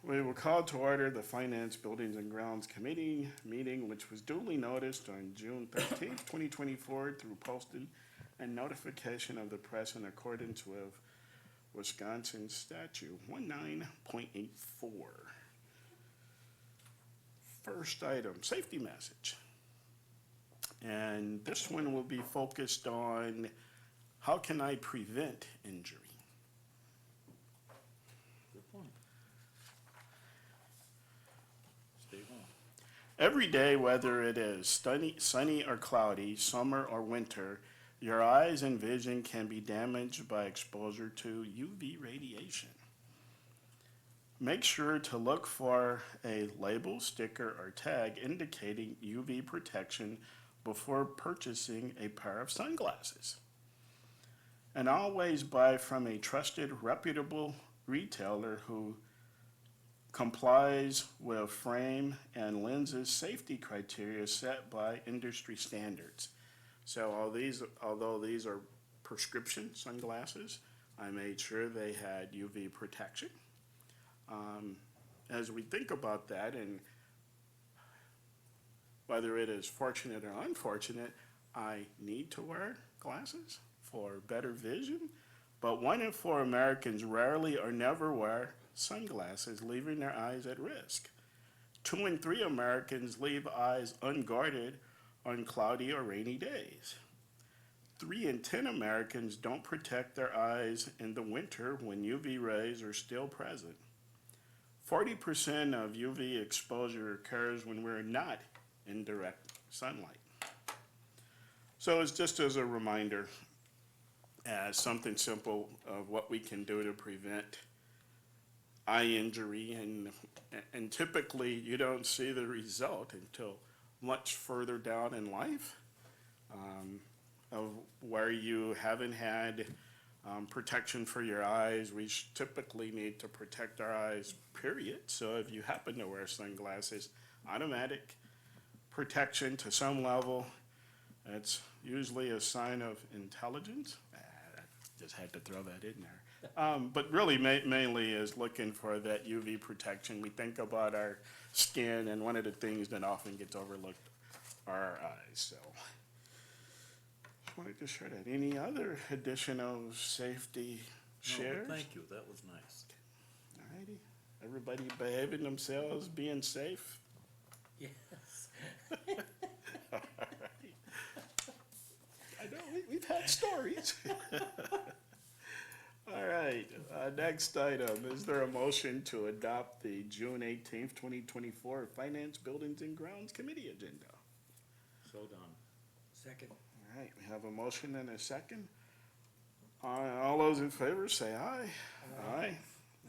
We will call to order the Finance, Buildings, and Grounds Committee meeting, which was duly noticed on June 13th, 2024, through posting and notification of the press in accordance with Wisconsin Statute 19.84. First item, safety message. And this one will be focused on how can I prevent injury? Good point. Stay home. Every day, whether it is sunny or cloudy, summer or winter, your eyes and vision can be damaged by exposure to UV radiation. Make sure to look for a label, sticker, or tag indicating UV protection before purchasing a pair of sunglasses. And always buy from a trusted, reputable retailer who complies with frame and lenses safety criteria set by industry standards. So although these are prescription sunglasses, I made sure they had UV protection. As we think about that, and whether it is fortunate or unfortunate, I need to wear glasses for better vision, but 1 in 4 Americans rarely or never wear sunglasses, leaving their eyes at risk. 2 in 3 Americans leave eyes unguarded on cloudy or rainy days. 3 in 10 Americans don't protect their eyes in the winter when UV rays are still present. 40% of UV exposure occurs when we're not in direct sunlight. So it's just as a reminder, as something simple of what we can do to prevent eye injury, and typically you don't see the result until much further down in life, of where you haven't had protection for your eyes. We typically need to protect our eyes, period. So if you happen to wear sunglasses, automatic protection to some level. It's usually a sign of intelligence. I just had to throw that in there. But really mainly is looking for that UV protection. We think about our skin, and one of the things that often gets overlooked are our eyes. So just wanted to share that. Any other additional safety shares? No, thank you, that was nice. All righty. Everybody behaving themselves, being safe? Yes. All right. I know, we've had stories. All right, next item, is there a motion to adopt the June 18th, 2024 Finance, Buildings, and Grounds Committee agenda? So done. Second. All right, we have a motion and a second. All those in favor say aye. Aye.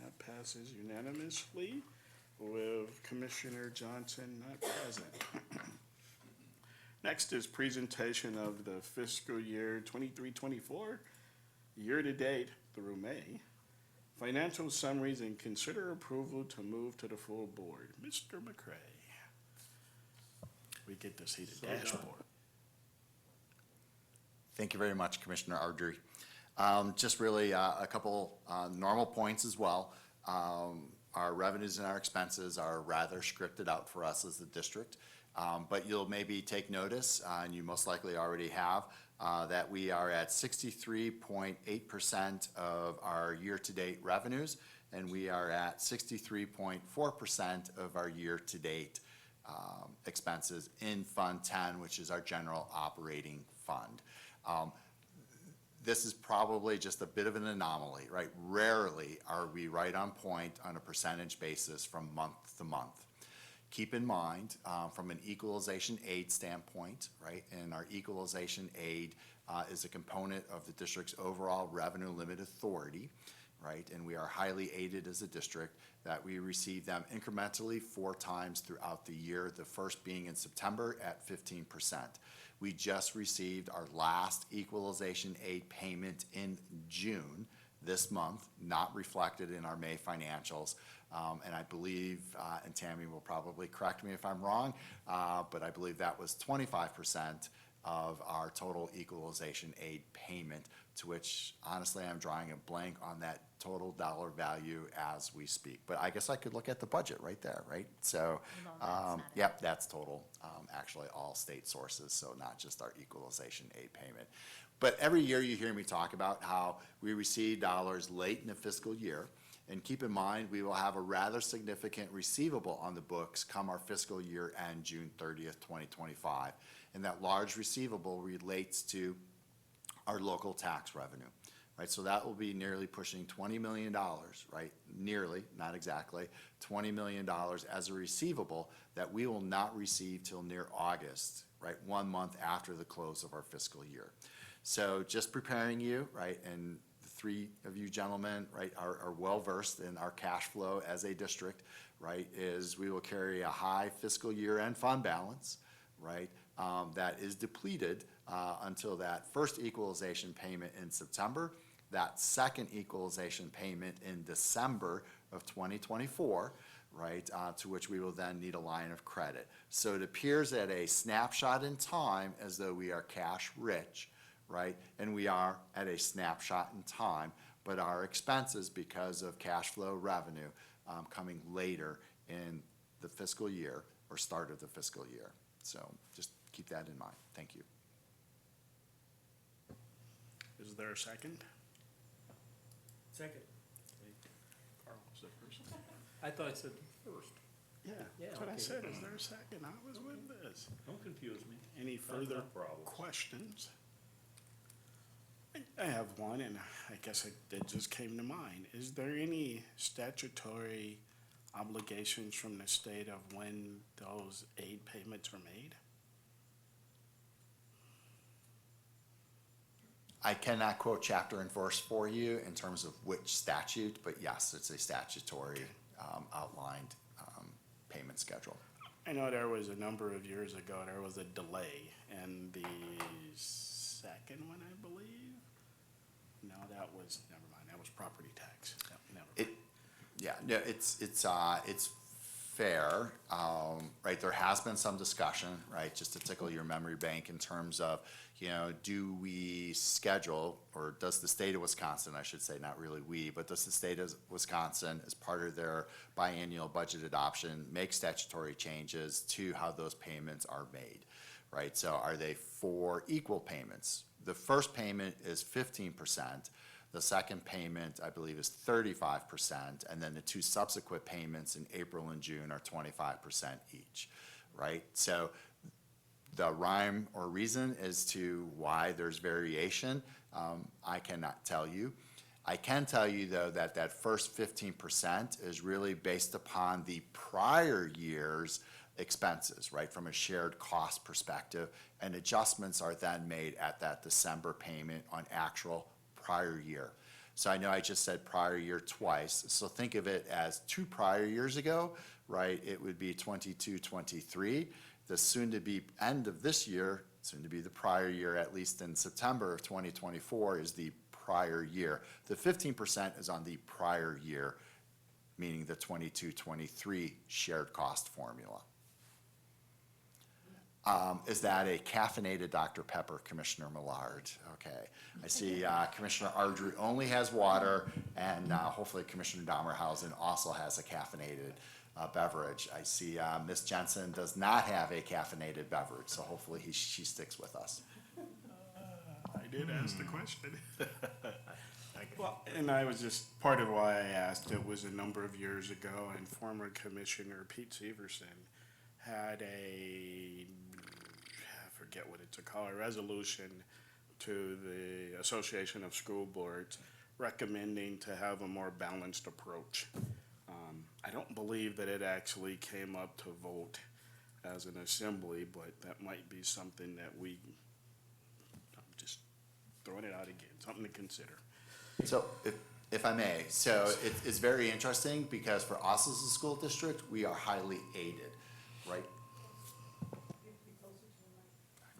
That passes unanimously with Commissioner Johnson not present. Next is presentation of the fiscal year 23-24, year-to-date through May, financial summaries, and consider approval to move to the full board. Mr. McCray. We get to see the So dashboard. Thank you very much, Commissioner Ardrey. Just really a couple normal points as well. Our revenues and our expenses are rather scripted out for us as the district, but you'll maybe take notice, and you most likely already have, that we are at 63.8% of our year-to-date revenues, and we are at 63.4% of our year-to-date expenses in Fund 10, which is our general operating fund. This is probably just a bit of an anomaly, right? Rarely are we right on point on a percentage basis from month to month. Keep in mind, from an equalization aid standpoint, right, and our equalization aid is a component of the district's overall revenue limit authority, right, and we are highly aided as a district, that we receive them incrementally 4 times throughout the year, the first being in September at 15%. We just received our last equalization aid payment in June this month, not reflected in our May financials. And I believe, and Tammy will probably correct me if I'm wrong, but I believe that was 25% of our total equalization aid payment, to which honestly, I'm drawing a blank on that total dollar value as we speak. But I guess I could look at the budget right there, right? So, No, that's not it. yep, that's total, actually all state sources, so not just our equalization aid payment. But every year you hear me talk about how we receive dollars late in the fiscal year. And keep in mind, we will have a rather significant receivable on the books come our fiscal year end, June 30th, 2025. And that large receivable relates to our local tax revenue, right? So that will be nearly pushing $20 million, right? Nearly, not exactly, $20 million as a receivable that we will not receive till near August, right? 1 month after the close of our fiscal year. So just preparing you, right, and the three of you gentlemen, right, are well-versed in our cash flow as a district, right, is we will carry a high fiscal year-end fund balance, right, that is depleted until that first equalization payment in September, that second equalization payment in December of 2024, right, to which we will then need a line of credit. So it appears at a snapshot in time as though we are cash rich, right, and we are at a snapshot in time, but our expenses, because of cash flow revenue coming later in the fiscal year or start of the fiscal year. So just keep that in mind. Thank you. Is there a second? Second. Carl was the first. I thought I said first. Yeah, Yeah, that's what I okay. said. Is there a second? I was with this. Don't confuse me. Any Not further enough problems. questions? I have one, and I guess it just came to mind. Is there any statutory obligations from the state of when those aid payments are made? I cannot quote chapter and verse for you in terms of which statute, but yes, it's a statutory outlined payment schedule. I know there was a number of years ago, there was a delay in the second one, I believe. No, that was, never mind, that was property tax. No, never mind. Yeah, no, it's fair, right? There has been some discussion, right, just to tickle your memory bank in terms of, you know, do we schedule, or does the state of Wisconsin, I should say, not really we, but does the state of Wisconsin, as part of their biennial budget adoption, make statutory changes to how those payments are made, right? So are they for equal payments? The first payment is 15%. The second payment, I believe, is 35%, and then the two subsequent payments in April and June are 25% each, right? So the rhyme or reason as to why there's variation, I cannot tell you. I can tell you, though, that that first 15% is really based upon the prior year's expenses, right, from a shared cost perspective, and adjustments are then made at that December payment on actual prior year. So I know I just said prior year twice, so think of it as 2 prior years ago, right? It would be 22, 23. The soon-to-be end of this year, soon to be the prior year, at least in September of 2024, is the prior year. The 15% is on the prior year, meaning the 22, 23 shared cost formula. Is that a caffeinated Dr. Pepper, Commissioner Millard? Okay. I see Commissioner Ardrey only has water, and hopefully Commissioner Dahmerhausen also has a caffeinated beverage. I see Ms. Jensen does not have a caffeinated beverage, so hopefully she sticks with us. I did ask the question. Well, and I was just, part of why I asked, it was a number of years ago, and former Commissioner Pete Severson had I forget what it's called, a resolution to the Association of School Boards recommending to have a more balanced approach. I don't believe that it actually came up to vote as an assembly, but that might be something that I'm just throwing it out again, something to consider. So if I may, so it's very interesting because for us as a school district, we are highly aided, right?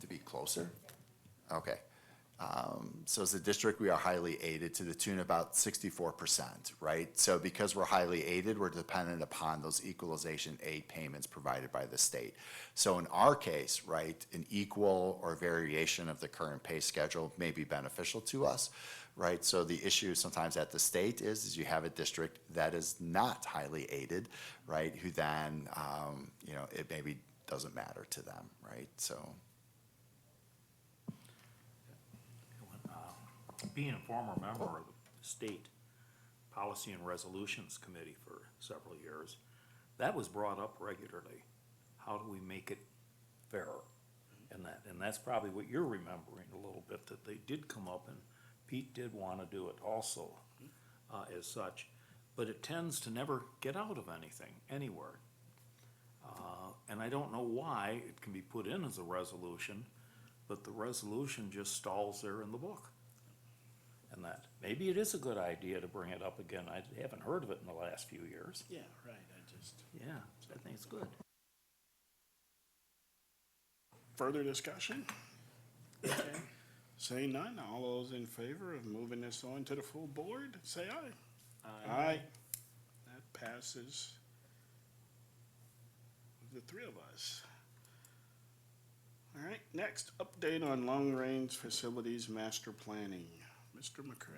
To be closer? Okay. So as a district, we are highly aided to the tune of about 64%, right? So because we're highly aided, we're dependent upon those equalization aid payments provided by the state. So in our case, right, an equal or variation of the current pay schedule may be beneficial to us, right? So the issue sometimes at the state is you have a district that is not highly aided, right, who then, it maybe doesn't matter to them, right? So. Being a former member of the State Policy and Resolutions Committee for several years, that was brought up regularly. How do we make it fairer? And that's probably what you're remembering a little bit, that they did come up and Pete did want to do it also, as such. But it tends to never get out of anything, anywhere. And I don't know why it can be put in as a resolution, but the resolution just stalls there in the book. And that, maybe it is a good idea to bring it up again. I haven't heard of it in the last few years. Yeah, right, Yeah, I think it's good. Further discussion? Okay. Say none, all those in favor of moving this on to the full board, say aye. Aye. That passes with the three of us. All right, next, update on long-range facilities master planning. Mr. McCray.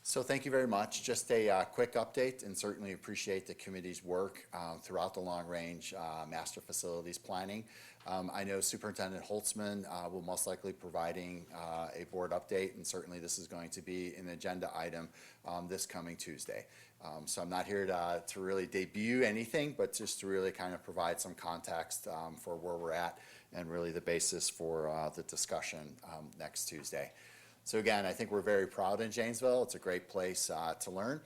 So thank you very much. Just a quick update, and certainly appreciate the committee's work throughout the long-range master facilities planning. I know Superintendent Holtzman will most likely providing a board update, and certainly this is going to be an agenda item this coming Tuesday. So I'm not here to really debut anything, but just to really kind of provide some context for where we're at and really the basis for the discussion next Tuesday. So again, I think we're very proud in Janesville. It's a great place to learn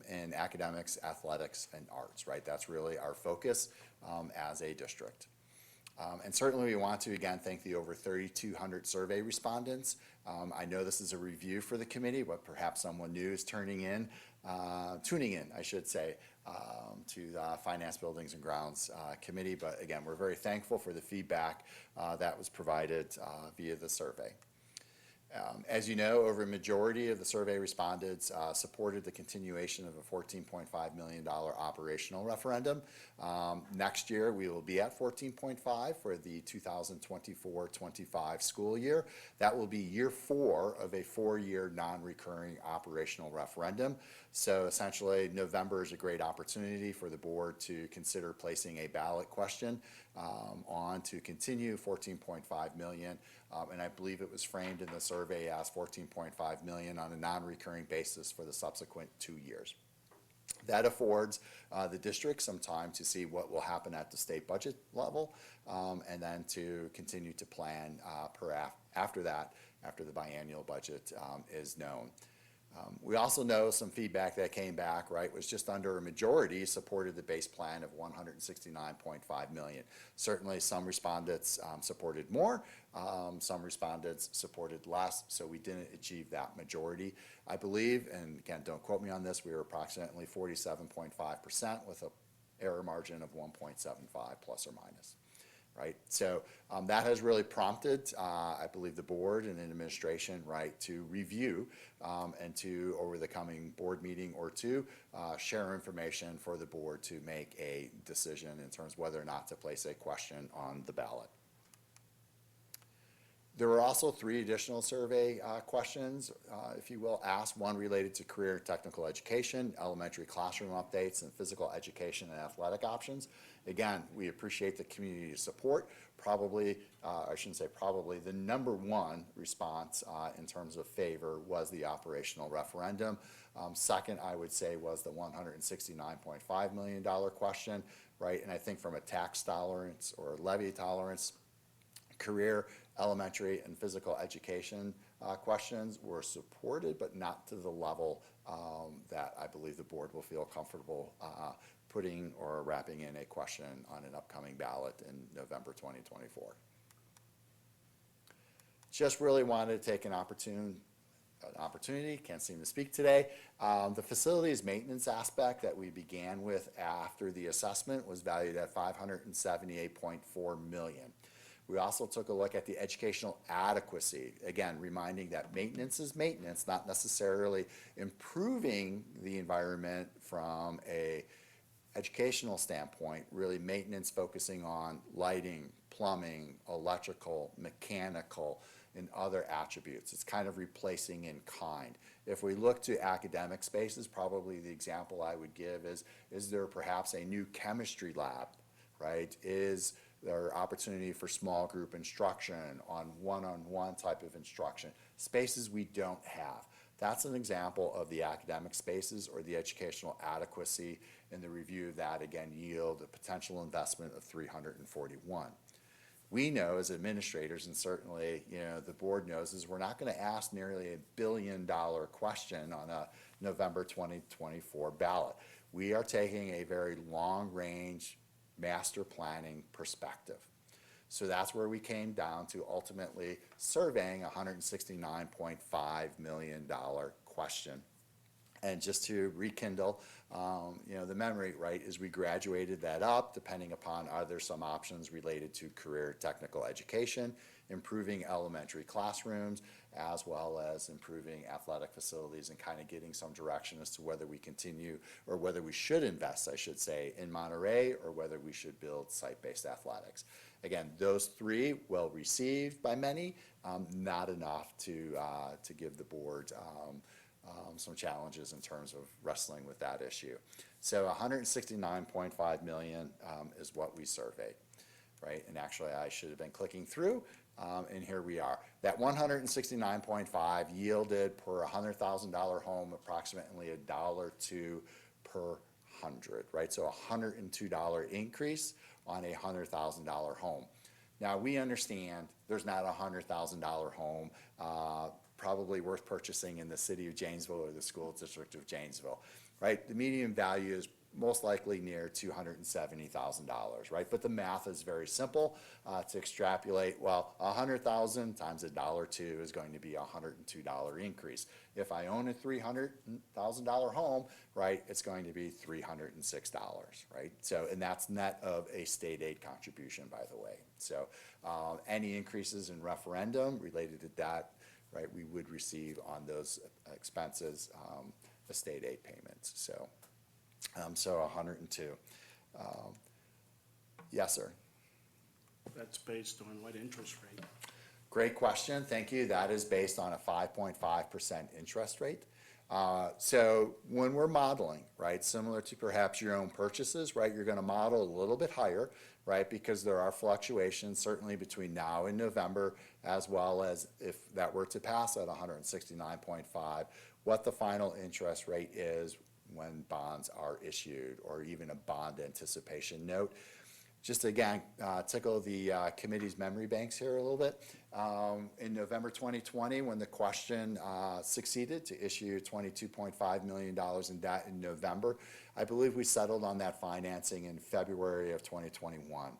in academics, athletics, and arts, right? That's really our focus as a district. And certainly we want to, again, thank the over 3,200 survey respondents. I know this is a review for the committee, but perhaps someone new is tuning in, I should say, to the Finance, Buildings, and Grounds Committee. But again, we're very thankful for the feedback that was provided via the survey. As you know, over a majority of the survey respondents supported the continuation of a $14.5 million operational referendum. Next year, we will be at 14.5 for the 2024-25 school year. That will be year 4 of a 4-year non-recurring operational referendum. So essentially, November is a great opportunity for the board to consider placing a ballot question on to continue 14.5 million. And I believe it was framed in the survey as 14.5 million on a non-recurring basis for the subsequent 2 years. That affords the district some time to see what will happen at the state budget level, and then to continue to plan after that, after the biannual budget is known. We also know some feedback that came back, right, was just under a majority supported the base plan of 169.5 million. Certainly some respondents supported more, some respondents supported less, so we didn't achieve that majority. I believe, and again, don't quote me on this, we were approximately 47.5% with an error margin of 1.75 plus or minus. Right, so that has really prompted, I believe, the board and an administration, right, to review and to, over the coming board meeting or two, share information for the board to make a decision in terms of whether or not to place a question on the ballot. There were also 3 additional survey questions, if you will, asked. One related to career and technical education, elementary classroom updates, and physical education and athletic options. Again, we appreciate the community's support. Probably, I shouldn't say probably, the number 1 response in terms of favor was the operational referendum. Second, I would say, was the $169.5 million question, right? And I think from a tax tolerance or levy tolerance, career, elementary, and physical education questions were supported, but not to the level that I believe the board will feel comfortable putting or wrapping in a question on an upcoming ballot in November 2024. just really wanted to take an opportunity, can't seem to speak today. The facilities maintenance aspect that we began with after the assessment was valued at $578.4 million. We also took a look at the educational adequacy, again, reminding that maintenance is maintenance, not necessarily improving the environment from a educational standpoint, really maintenance focusing on lighting, plumbing, electrical, mechanical, and other attributes. It's kind of replacing in kind. If we look to academic spaces, probably the example I would give is there perhaps a new chemistry lab, right? Is there opportunity for small group instruction on one-on-one type of instruction? Spaces we don't have. That's an example of the academic spaces or the educational adequacy, and the review of that again yield a potential investment of $341. We know as administrators, and certainly the board knows, is we're not going to ask nearly $1 billion question on a November 2024 ballot. We are taking a very long-range master planning perspective. So that's where we came down to ultimately surveying a $169.5 million question. And just to rekindle, the memory, right, is we graduated that up depending upon are there some options related to career technical education, improving elementary classrooms, as well as improving athletic facilities and kind of getting some direction as to whether we continue or whether we should invest, I should say, in Monterey or whether we should build site-based athletics. Again, those three well received by many, not enough to give the board some challenges in terms of wrestling with that issue. So $169.5 million is what we surveyed, right? And actually I should have been clicking through, and here we are. That 169.5 yielded per $100,000 home approximately $1.02 per hundred, right? So $102 increase on a $100,000 home. Now we understand there's not a $100,000 home probably worth purchasing in the city of Janesville or the School District of Janesville, right? The median value is most likely near $270,000, right? But the math is very simple to extrapolate. Well, 100,000 times $1.02 is going to be a $102 increase. If I own a $300,000 home, right, it's going to be $306, right? So, and that's net of a state aid contribution, by the way. So, any increases in referendum related to that, right, we would receive on those expenses a state aid payments. So. So 102. Yes, sir. That's based on what interest rate? Great question. Thank you. That is based on a 5.5% interest rate. So when we're modeling, right, similar to perhaps your own purchases, right, you're going to model a little bit higher, right, because there are fluctuations certainly between now and November, as well as if that were to pass at 169.5, what the final interest rate is when bonds are issued, or even a bond anticipation note. Just again, tickle the committee's memory banks here a little bit. In November 2020, when the question succeeded to issue $22.5 million in debt in November, I believe we settled on that financing in February of 2021,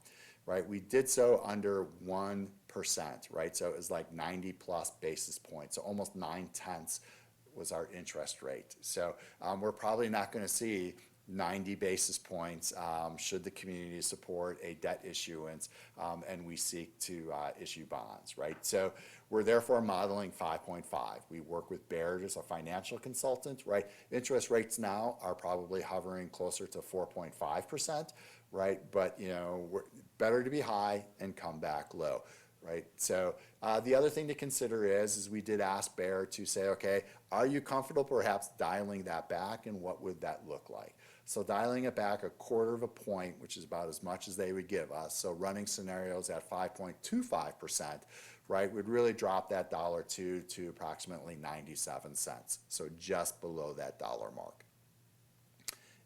right? We did so under 1%, right? So it was like 90 plus basis points, so almost 9/10 was our interest rate. So we're probably not going to see 90 basis points should the community support a debt issuance and we seek to issue bonds, right? So we're therefore modeling 5.5. We work with Baird as a financial consultant, right? Interest rates now are probably hovering closer to 4.5%, right? But we're better to be high and come back low. Right. So the other thing to consider is we did ask Baird to say, okay, are you comfortable perhaps dialing that back, and what would that look like? So dialing it back 1/4 point, which is about as much as they would give us. So running scenarios at 5.25%, right, would really drop that $1.02 to approximately 97 cents. So just below that dollar mark.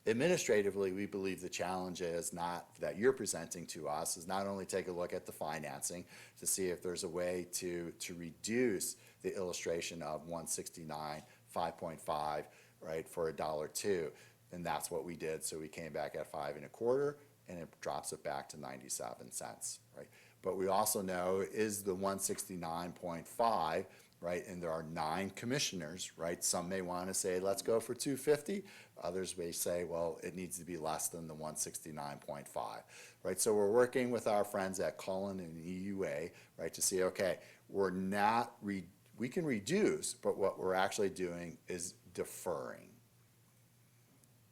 Administratively, we believe the challenge is not that you're presenting to us is not only take a look at the financing to see if there's a way to reduce the illustration of 169, 5.5, right, for $1.02, and that's what we did. So we came back at 5 1/4, and it drops it back to 97 cents, right? but we also know is the 169.5, right? And there are 9 commissioners, right? Some may want to say, let's go for 250. Others may say, well, it needs to be less than the 169.5, right? So we're working with our friends at Cullen and EUA, right, to see, okay, we're not, we can reduce, but what we're actually doing is deferring,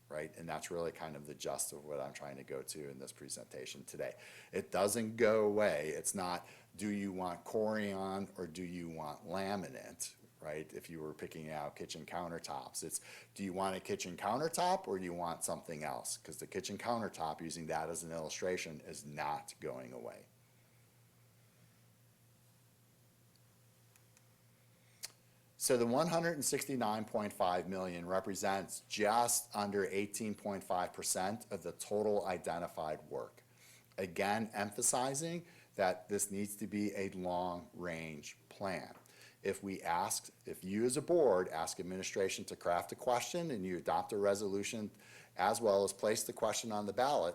right? And that's really kind of the gist of what I'm trying to go to in this presentation today. It doesn't go away. It's not, do you want Corian or do you want laminate, right? If you were picking out kitchen countertops, it's, do you want a kitchen countertop or do you want something else? Because the kitchen countertop, using that as an illustration, is not going away. So the 169.5 million represents just under 18.5% of the total identified work. Again, emphasizing that this needs to be a long-range plan. If you as a board ask administration to craft a question and you adopt a resolution as well as place the question on the ballot,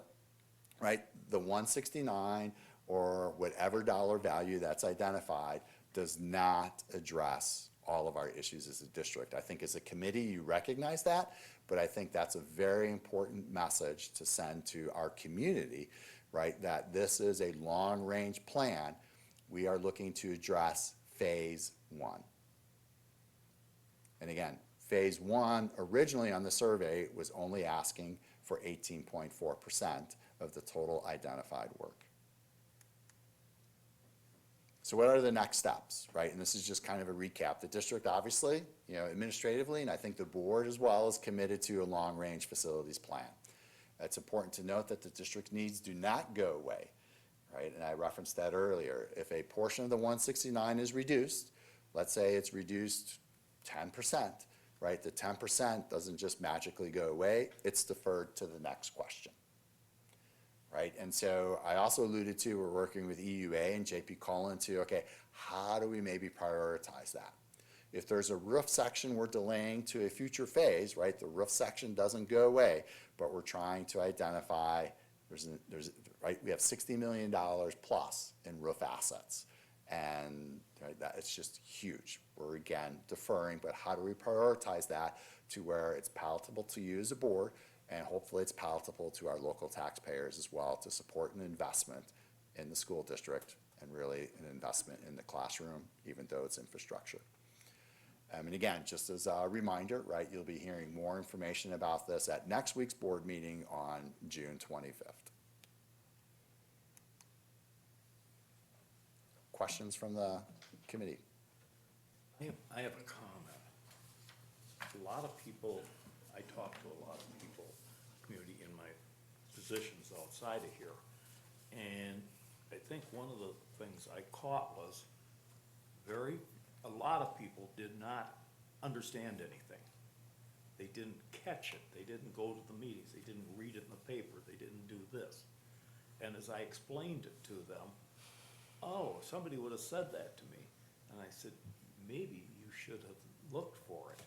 right, the 169 or whatever dollar value that's identified does not address all of our issues as a district. I think as a committee you recognize that, but I think that's a very important message to send to our community, right, that this is a long-range plan. We are looking to address phase 1. And again, phase 1 originally on the survey was only asking for 18.4% of the total identified work. So what are the next steps, right? And this is just kind of a recap. The district obviously, administratively, and I think the board as well, is committed to a long-range facilities plan. It's important to note that the district needs do not go away, right? And I referenced that earlier. If a portion of the 169 is reduced, let's say it's reduced 10%, right? The 10% doesn't just magically go away. It's deferred to the next question. Right, and so I also alluded to, we're working with EUA and JP Cullen to, okay, how do we maybe prioritize that? If there's a roof section we're delaying to a future phase, right, the roof section doesn't go away, but we're trying to identify, right, we have $60 million plus in roof assets. And right, that it's just huge. We're again deferring, but how do we prioritize that to where it's palatable to you as a board, and hopefully it's palatable to our local taxpayers as well to support an investment in the school district and really an investment in the classroom, even though it's infrastructure. And again, just as a reminder, right, you'll be hearing more information about this at next week's board meeting on June 25th. Questions from the committee? I have a comment. A lot of people, I talk to a lot of people, community in my positions outside of here, and I think one of the things I caught was a lot of people did not understand anything. They didn't catch it. They didn't go to the meetings. They didn't read it in the paper. They didn't do this. And as I explained it to them, oh, somebody would have said that to me. And I said, maybe you should have looked for it.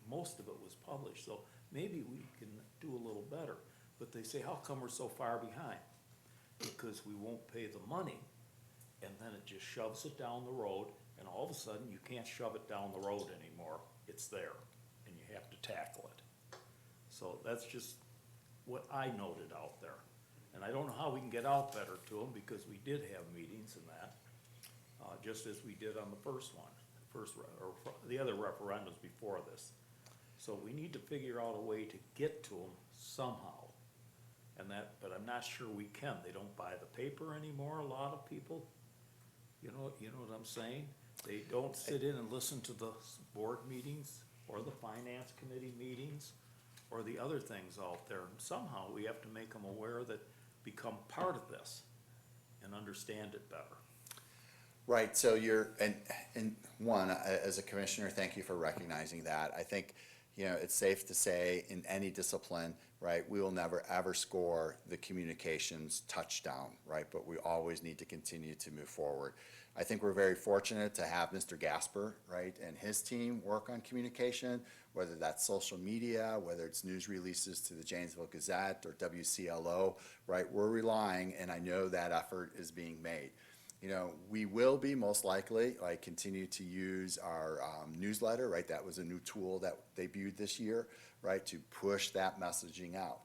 Most of it was published, so maybe we can do a little better. But they say, how come we're so far behind? Because we won't pay the money, and then it just shoves it down the road, and all of a sudden you can't shove it down the road anymore. It's there, and you have to tackle it. So that's just what I noted out there. And I don't know how we can get out better to them, because we did have meetings and that, just as we did on the first one, or the other referendums before this. So we need to figure out a way to get to them somehow. But I'm not sure we can. They don't buy the paper anymore, a lot of people. You know what I'm saying? They don't sit in and listen to the board meetings or the finance committee meetings or the other things out there. And somehow we have to make them aware that become part of this and understand it better. Right, so and one, as a commissioner, thank you for recognizing that. I think, you know, it's safe to say in any discipline, right, we will never ever score the communications touchdown, right? But we always need to continue to move forward. I think we're very fortunate to have Mr. Gasper, right, and his team work on communication, whether that's social media, whether it's news releases to the Janesville Gazette or WCLO, right? We're relying, and I know that effort is being made. You know, we will be most likely, like, continue to use our newsletter, right? That was a new tool that debuted this year, right, to push that messaging out.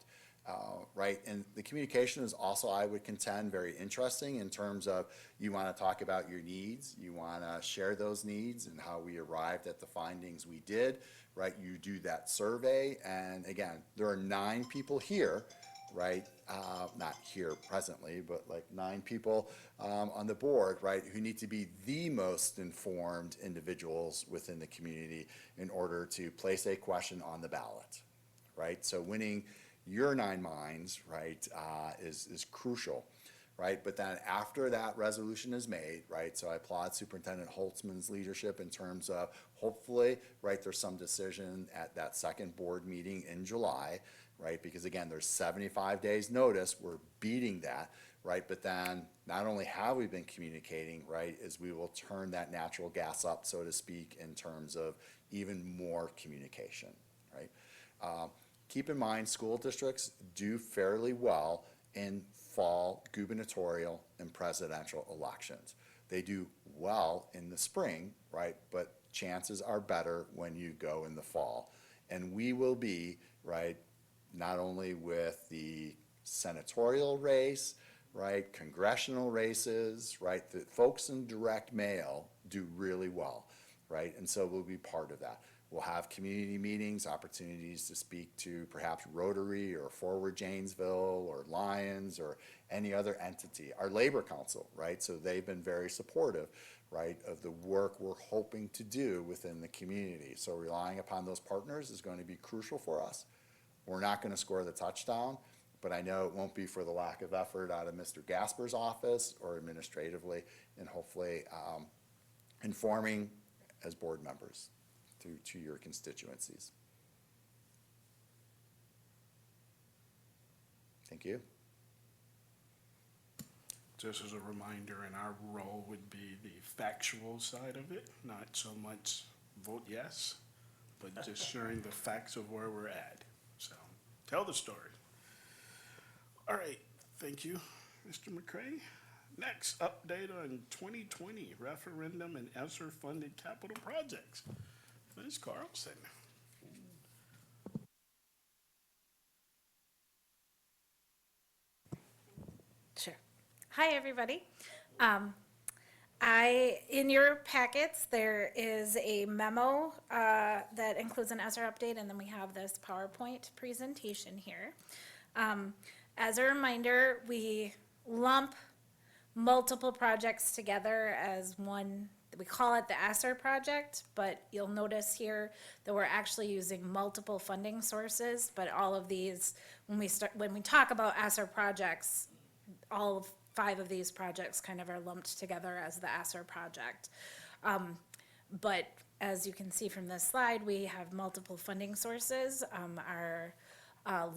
Right, and the communication is also, I would contend, very interesting in terms of you want to talk about your needs, you want to share those needs and how we arrived at the findings we did, right? You do that survey, and again, there are 9 people here, right? Not here presently, but like 9 people on the board, right, who need to be the most informed individuals within the community in order to place a question on the ballot, right? So winning your 9 minds, right, is crucial, right? But then after that resolution is made, right, so I applaud Superintendent Holtzman's leadership in terms of hopefully, right, there's some decision at that second board meeting in July, right? Because again, there's 75 days notice, we're beating that, right? But then not only have we been communicating, right, is we will turn that natural gas up, so to speak, in terms of even more communication, right? Keep in mind, school districts do fairly well in fall gubernatorial and presidential elections. They do well in the spring, right? But chances are better when you go in the fall. And we will be, right, not only with the senatorial race, right, congressional races, right, the folks in direct mail do really well, right? And so we'll be part of that. We'll have community meetings, opportunities to speak to perhaps Rotary or Forward Janesville or Lions or any other entity. Our Labor Council, right? So they've been very supportive, right, of the work we're hoping to do within the community. So relying upon those partners is going to be crucial for us. We're not going to score the touchdown, but I know it won't be for the lack of effort out of Mr. Gasper's office or administratively, and hopefully informing as board members to your constituencies. Thank you. Just as a reminder, and our role would be the factual side of it, not so much vote yes, but just sharing the facts of where we're at. So tell the story. All right, thank you, Mr. McCray. Next, update on 2020 referendum and ESSER-funded capital projects. Ms. Carlson. Sure. Hi, everybody. In your packets, there is a memo that includes an ESSER update, and then we have this PowerPoint presentation here. As a reminder, we lump multiple projects together as one. We call it the ESSER project, but you'll notice here that we're actually using multiple funding sources. But all of these, when we talk about ESSER projects, all 5 of these projects kind of are lumped together as the ESSER project. But as you can see from this slide, we have multiple funding sources. Our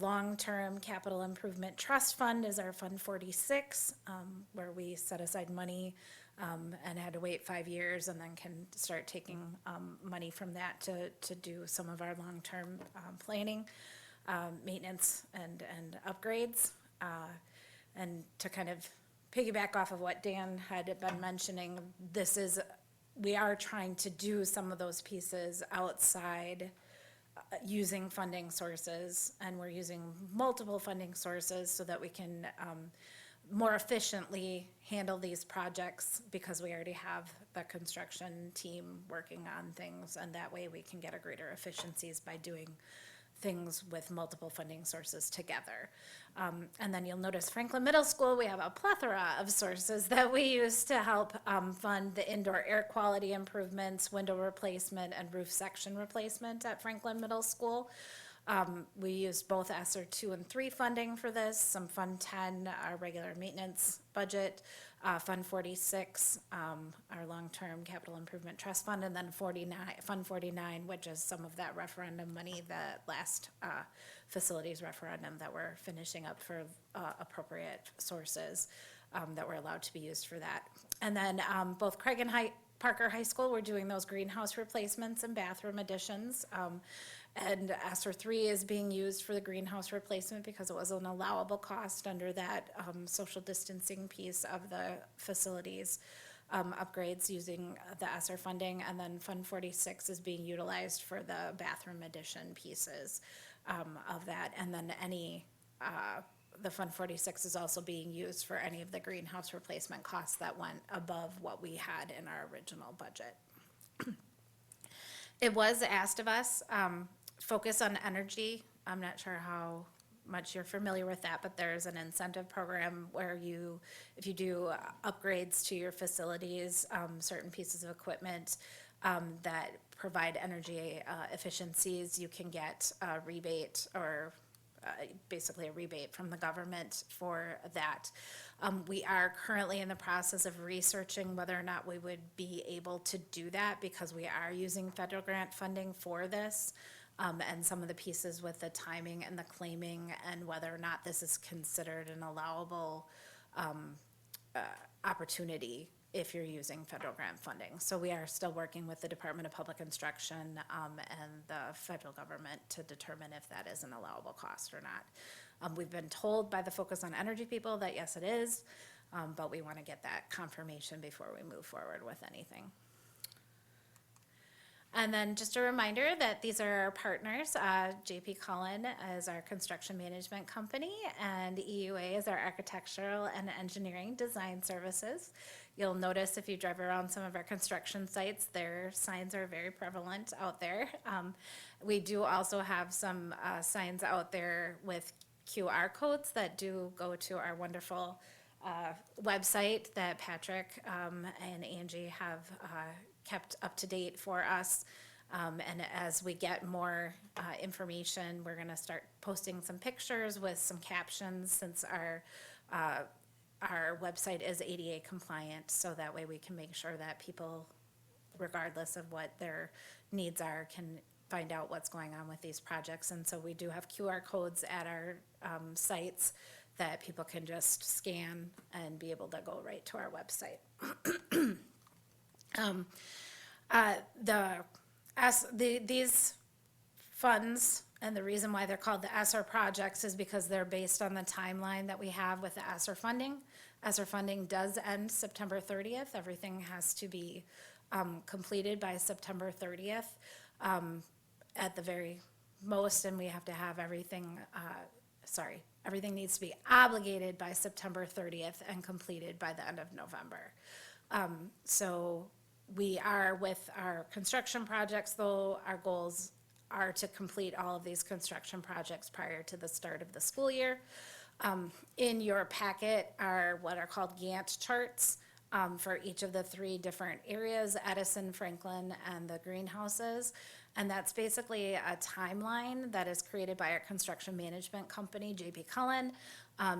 long-term capital improvement trust fund is our Fund 46, where we set aside money and had to wait 5 years and then can start taking money from that to do some of our long-term planning, maintenance and upgrades. And to kind of piggyback off of what Dan had been mentioning, we are trying to do some of those pieces outside using funding sources, and we're using multiple funding sources so that we can more efficiently handle these projects, because we already have the construction team working on things, and that way we can get a greater efficiencies by doing things with multiple funding sources together. And then you'll notice Franklin Middle School, we have a plethora of sources that we use to help fund the indoor air quality improvements, window replacement, and roof section replacement at Franklin Middle School. We used both ESSER 2 and 3 funding for this, some Fund 10, our regular maintenance budget, Fund 46, our long-term capital improvement trust fund, and then Fund 49, which is some of that referendum money, the last facilities referendum that we're finishing up for appropriate sources that were allowed to be used for that. And then both Craig and Parker High School, we're doing those greenhouse replacements and bathroom additions. And ESSER 3 is being used for the greenhouse replacement because it was an allowable cost under that social distancing piece of the facilities upgrades using the ESSER funding. And then Fund 46 is being utilized for the bathroom addition pieces of that. And then the Fund 46 is also being used for any of the greenhouse replacement costs that went above what we had in our original budget. It was asked of us, focus on energy. I'm not sure how much you're familiar with that, but there's an incentive program where if you do upgrades to your facilities, certain pieces of equipment that provide energy efficiencies, you can get a rebate or basically a rebate from the government for that. We are currently in the process of researching whether or not we would be able to do that because we are using federal grant funding for this. And some of the pieces with the timing and the claiming and whether or not this is considered an allowable opportunity if you're using federal grant funding. So we are still working with the Department of Public Instruction and the federal government to determine if that is an allowable cost or not. We've been told by the Focus on Energy people that yes, it is, but we want to get that confirmation before we move forward with anything. And then just a reminder that these are our partners. JP Cullen is our construction management company, and EUA is our architectural and engineering design services. You'll notice if you drive around some of our construction sites, their signs are very prevalent out there. We do also have some signs out there with QR codes that do go to our wonderful website that Patrick and Angie have kept up to date for us. And as we get more information, we're gonna start posting some pictures with some captions since our website is ADA compliant, so that way we can make sure that people, regardless of what their needs are, can find out what's going on with these projects. And so we do have QR codes at our sites that people can just scan and be able to go right to our website. These funds, and the reason why they're called the ESSER projects is because they're based on the timeline that we have with the ESSER funding. ESSER funding does end September 30th. Everything has to be completed by September 30th at the very most, and we have to have everything, everything needs to be obligated by September 30th and completed by the end of November. So we are with our construction projects, though, our goals are to complete all of these construction projects prior to the start of the school year. In your packet are what are called Gantt charts for each of the three different areas, Edison, Franklin, and the greenhouses. And that's basically a timeline that is created by our construction management company, JP Cullen,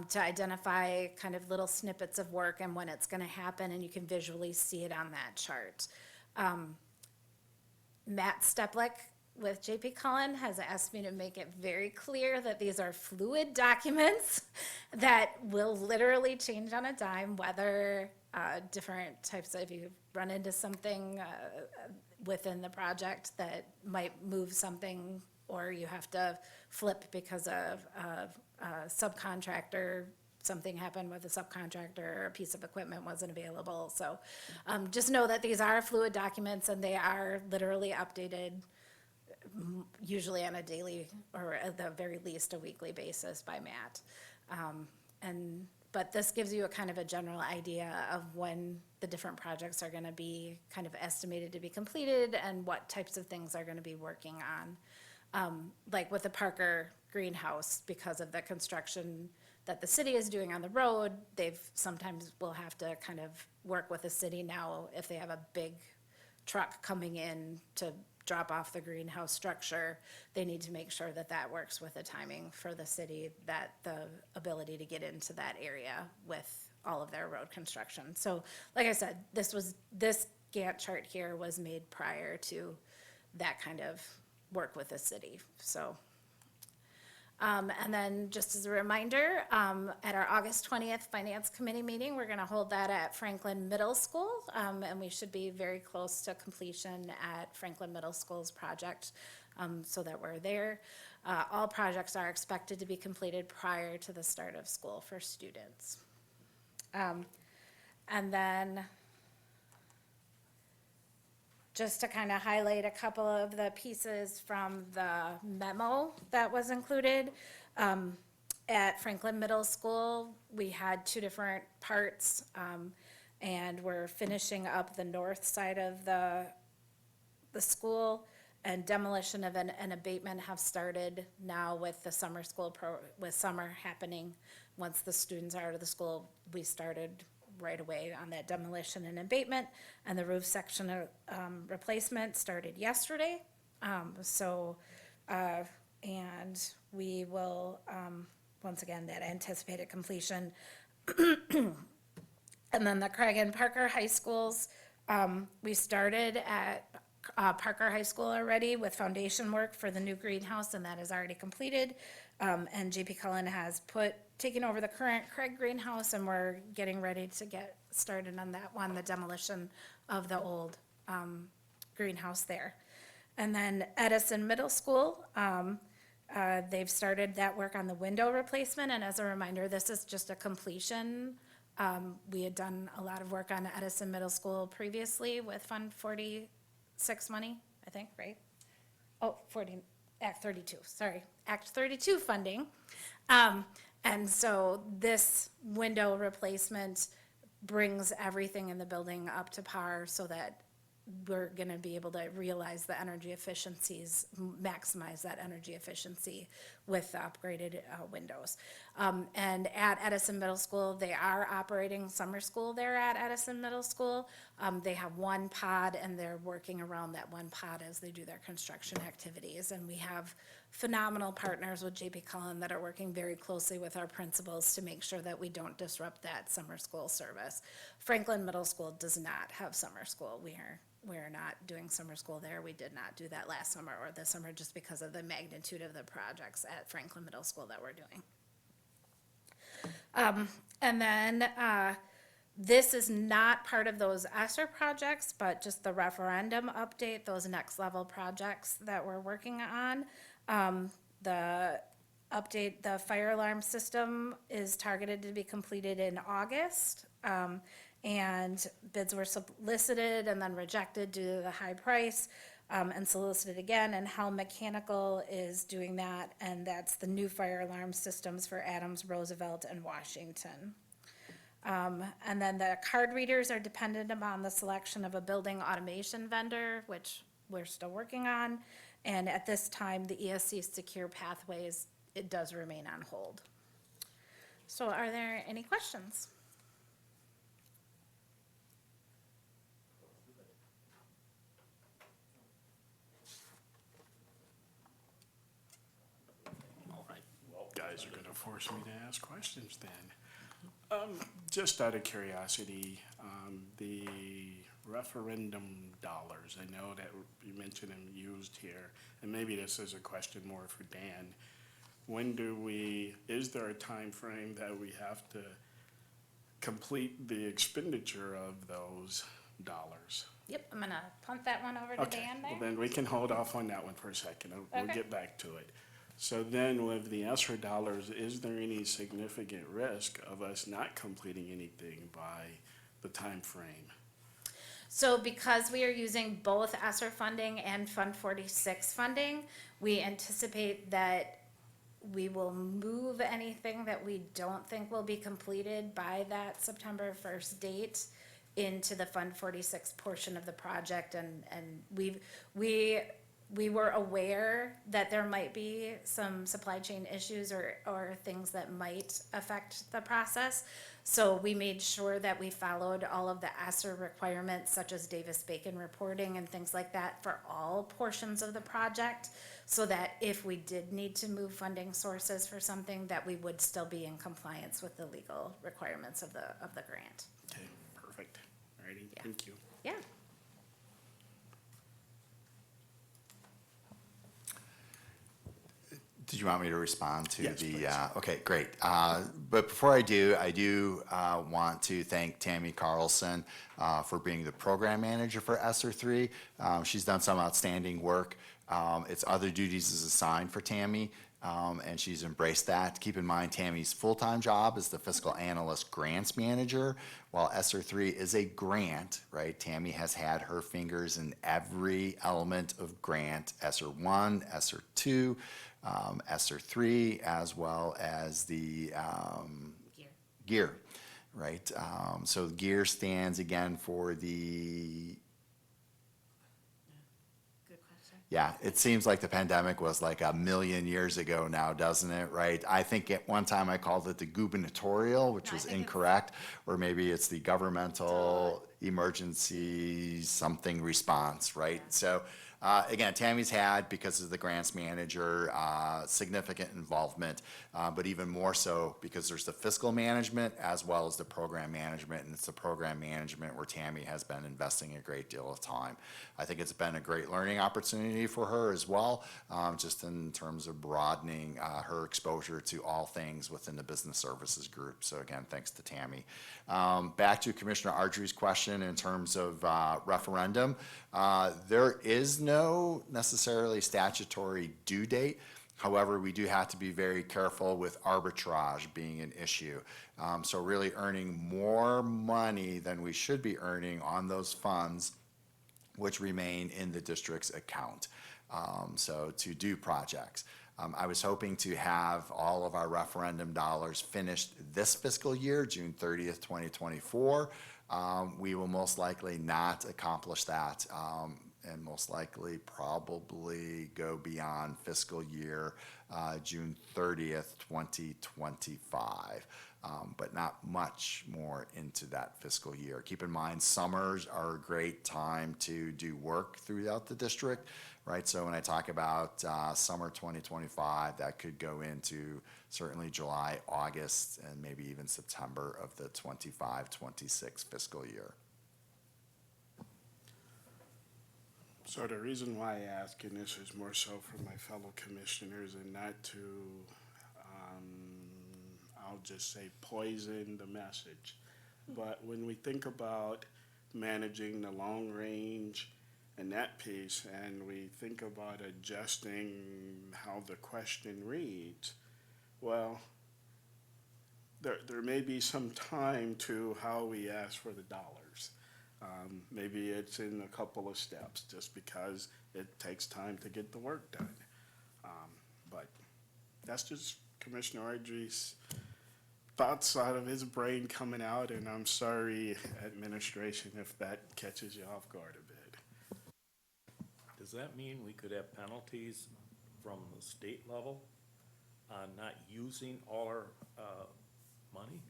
to identify kind of little snippets of work and when it's gonna happen, and you can visually see it on that chart. Matt Steplick with JP Cullen has asked me to make it very clear that these are fluid documents that will literally change on a dime, whether different types of, if you run into something within the project that might move something, or you have to flip because of a subcontractor, something happened with a subcontractor, or a piece of equipment wasn't available. So just know that these are fluid documents and they are literally updated usually on a daily, or at the very least a weekly basis by Matt. But this gives you a kind of a general idea of when the different projects are gonna be kind of estimated to be completed and what types of things are gonna be working on. Like with the Parker greenhouse, because of the construction that the city is doing on the road, they've sometimes will have to kind of work with the city now if they have a big truck coming in to drop off the greenhouse structure. They need to make sure that that works with the timing for the city, that the ability to get into that area with all of their road construction. So, like I said, this Gantt chart here was made prior to that kind of work with the city, so. And then, just as a reminder, at our August 20th Finance Committee meeting, we're gonna hold that at Franklin Middle School, and we should be very close to completion at Franklin Middle School's project, so that we're there. All projects are expected to be completed prior to the start of school for students. And then, just to kind of highlight a couple of the pieces from the memo that was included. At Franklin Middle School, we had two different parts, and we're finishing up the north side of the school, and demolition of an abatement have started now with the summer school with summer happening. Once the students are out of the school, we started right away on that demolition and abatement, and the roof section replacement started yesterday. And we will, once again, that anticipated completion. And then the Craig and Parker High Schools, we started at Parker High School already with foundation work for the new greenhouse, and that is already completed. And JP Cullen has taken over the current Craig greenhouse, and we're getting ready to get started on that one, the demolition of the old greenhouse there. And then Edison Middle School, they've started that work on the window replacement, and as a reminder, this is just a completion. We had done a lot of work on Edison Middle School previously with Fund 46 money, I think, right? Oh, Act 32, sorry, Act 32 funding. And so this window replacement brings everything in the building up to par so that we're gonna be able to realize the energy efficiencies, maximize that energy efficiency with the upgraded windows. And at Edison Middle School, they are operating summer school there at Edison Middle School. They have one pod, and they're working around that one pod as they do their construction activities. And we have phenomenal partners with JP Cullen that are working very closely with our principals to make sure that we don't disrupt that summer school service. Franklin Middle School does not have summer school. We're not doing summer school there. We did not do that last summer or this summer just because of the magnitude of the projects at Franklin Middle School that we're doing. And then this is not part of those ESSER projects, but just the referendum update, those next level projects that we're working on. The update, the fire alarm system is targeted to be completed in August. And bids were solicited and then rejected due to the high price, and solicited again, and Hell Mechanical is doing that, and that's the new fire alarm systems for Adams, Roosevelt, and Washington. And then the card readers are dependent upon the selection of a building automation vendor, which we're still working on, and at this time, the ESC Secure Pathways, it does remain on hold. So are there any questions? Guys are gonna force me to ask questions then. Just out of curiosity, the referendum dollars, I know that you mentioned them used here, and maybe this is a question more for Dan. Is there a time frame that we have to complete the expenditure of those dollars? Yep, I'm gonna punt that one over to Okay, Dan well there. then we can hold off on that one for a second, we'll Okay. get back to it. So then with the ESSER dollars, is there any significant risk of us not completing anything by the time frame? So because we are using both ESSER funding and Fund 46 funding, we anticipate that we will move anything that we don't think will be completed by that September 1st date into the Fund 46 portion of the project, and we were aware that there might be some supply chain issues or things that might affect the process. So we made sure that we followed all of the ESSER requirements, such as Davis-Bacon reporting and things like that for all portions of the project, so that if we did need to move funding sources for something, that we would still be in compliance with the legal requirements of the grant. Okay, perfect. Alrighty, Yeah. thank you. Yeah. Did you want me to respond to Yes, the, please. okay, great. But before I do want to thank Tammy Carlson for being the program manager for ESSER 3. She's done some outstanding work. It's other duties is assigned for Tammy, and she's embraced that. Keep in mind, Tammy's full-time job is the fiscal analyst grants manager, while ESSER 3 is a grant, right? Tammy has had her fingers in every element of grant, ESSER 1, ESSER 2, ESSER 3, as well as the gear, right? So gear stands again for the, Good question. yeah, it seems like the pandemic was like a million years ago now, doesn't it, right? I think at one time I called it the gubernatorial, which No, I was think it's- incorrect, or maybe it's the governmental emergency something response, right? Yeah. So, again, Tammy's had, because of the grants manager, significant involvement, but even more so because there's the fiscal management as well as the program management, and it's the program management where Tammy has been investing a great deal of time. I think it's been a great learning opportunity for her as well, just in terms of broadening her exposure to all things within the business services group. So again, thanks to Tammy. Back to Commissioner Ardrey's question in terms of referendum. There is no necessarily statutory due date. However, we do have to be very careful with arbitrage being an issue. So really earning more money than we should be earning on those funds which remain in the district's account, so to do projects. I was hoping to have all of our referendum dollars finished this fiscal year, June 30th, 2024. We will most likely not accomplish that, and most likely probably go beyond fiscal year June 30th, 2025. But not much more into that fiscal year. Keep in mind, summers are a great time to do work throughout the district, right? So when I talk about summer 2025, that could go into certainly July, August, and maybe even September of the 25-26 fiscal year. So the reason why I ask, and this is more so for my fellow commissioners and not to, I'll just say poison the message. But when we think about managing the long range and that piece, and we think about adjusting how the question reads, well, there may be some time to how we ask for the dollars. Maybe it's in a couple of steps, just because it takes time to get the work done. But that's just Commissioner Ardrey's thoughts out of his brain coming out, and I'm sorry, administration, if that catches you off guard a bit. Does that mean we could have penalties from the state level on not using all our money?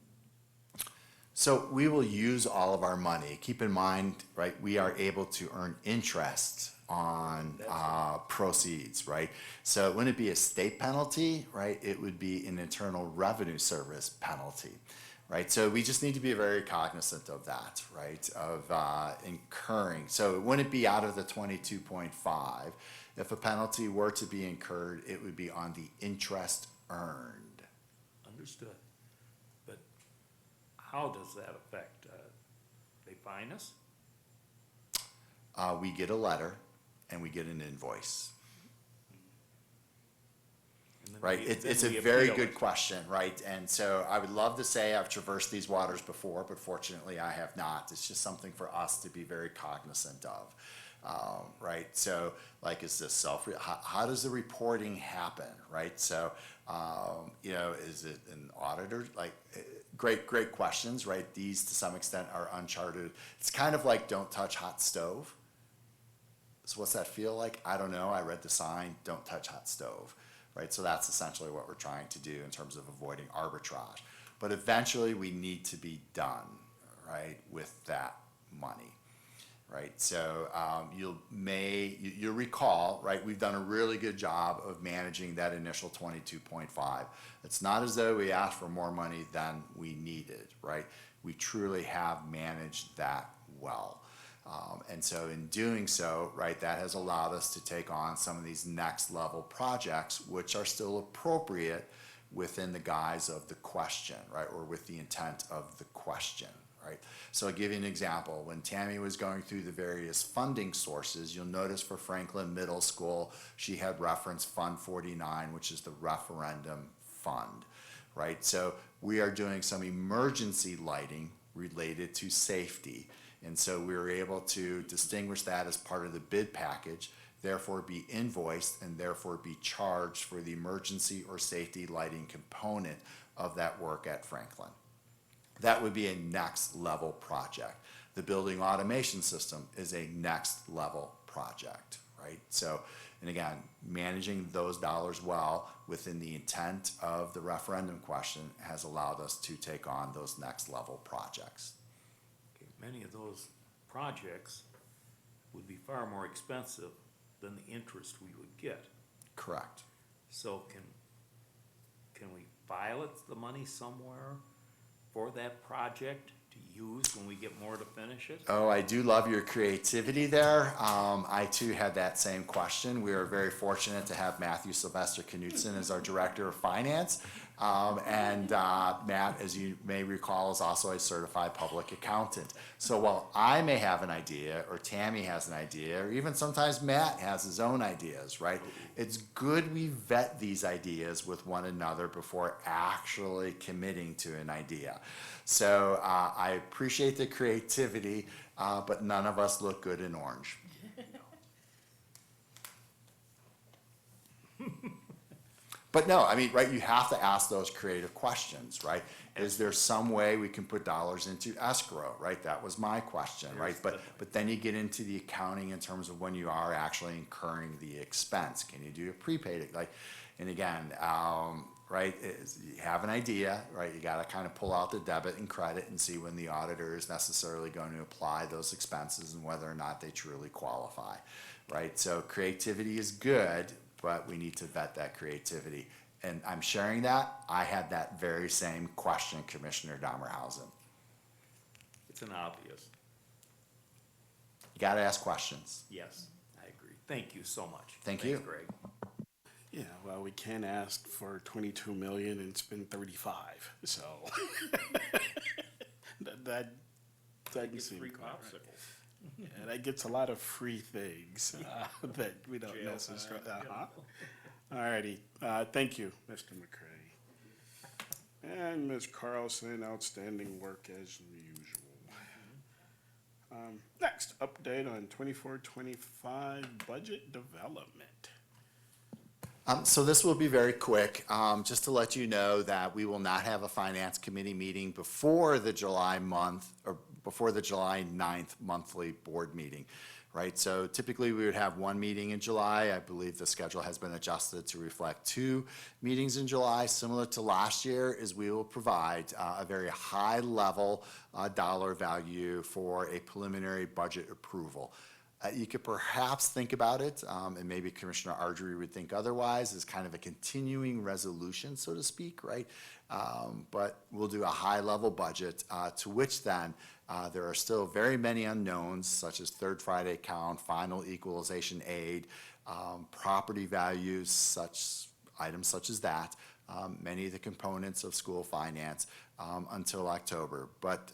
So we will use all of our money. Keep in mind, right, we are able to earn interest on proceeds, right? So it wouldn't be a state penalty, right? It would be an Internal Revenue Service penalty, right? So we just need to be very cognizant of that, right? Of incurring. So it wouldn't be out of the 22.5. If a penalty were to be incurred, it would be on the interest earned. Understood. But how does that affect, they fine us? We get a letter and we get an invoice. And then Right, we- it's then a we very appeal good it. question, right? And so I would love to say I've traversed these waters before, but fortunately I have not. It's just something for us to be very cognizant of, right? So like, is this how does the reporting happen, right? So, is it an auditor? Like, great questions, right? These to some extent are uncharted. It's kind of like don't touch hot stove, So what's that feel like? I don't know. I read the sign, don't touch hot stove, right? So that's essentially what we're trying to do in terms of avoiding arbitrage. But eventually we need to be done, right, with that money. Right, so you'll recall, right, we've done a really good job of managing that initial 22.5. It's not as though we asked for more money than we needed, right? We truly have managed that well. And so in doing so, right, that has allowed us to take on some of these next level projects, which are still appropriate within the guise of the question, right, or with the intent of the question. Right. So I'll give you an example. When Tammy was going through the various funding sources, you'll notice for Franklin Middle School, she had referenced Fund 49, which is the referendum fund, right? So we are doing some emergency lighting related to safety. And so we were able to distinguish that as part of the bid package, therefore be invoiced and therefore be charged for the emergency or safety lighting component of that work at Franklin. That would be a next level project. The building automation system is a next level project, right? So, and again, managing those dollars well within the intent of the referendum question has allowed us to take on those next level projects. Okay, many of those projects would be far more expensive than the interest we would get. Correct. So can we pilot the money somewhere for that project to use when we get more to finish it? Oh, I do love your creativity there. I too had that same question. We are very fortunate to have Matthew Sylvester Knudsen as our Director of Finance. Matt, as you may recall, is also a certified public accountant. So while I may have an idea, or Tammy has an idea, or even sometimes Matt has his own ideas, right? It's good we vet these ideas with one another before actually committing to an idea. So I appreciate the creativity, but none of us look good in orange. But no, I mean, right, you have to ask those creative questions, right? Is there some way we can put dollars into escrow, right? That was my question, right? But then you get into the accounting in terms of when you are actually incurring the expense. Can you do a prepaid? And again, right, you have an idea, right? You got to kind of pull out the debit and credit and see when the auditor is necessarily going to apply those expenses and whether or not they truly qualify, right? So creativity is good, but we need to vet that creativity. And I'm sharing that. I had that very same question, Commissioner Dahmerhausen. It's an obvious. You got to ask questions. Yes, I agree. Thank you so much. Thank you. Thanks, Greg. Yeah, well, we can't ask for 22 million and spend 35, so that doesn't seem Free quite right. popsicles. Yeah, that gets a lot of free things that we don't Jail necessarily. time, All righty, thank you, Mr. McCray. And Ms. Carlson, outstanding work as usual. Next, update on 24-25 budget development. So this will be very quick, just to let you know that we will not have a finance committee meeting before the July 9th monthly board meeting, right? So typically we would have one meeting in July. I believe the schedule has been adjusted to reflect 2 meetings in July. Similar to last year, is we will provide a very high level dollar value for a preliminary budget approval. You could perhaps think about it, and maybe Commissioner Ardrey would think otherwise, as kind of a continuing resolution, so to speak, right? But we'll do a high-level budget, to which then there are still very many unknowns, such as third Friday count, final equalization aid, property values, items such as that, many of the components of school finance, until October. But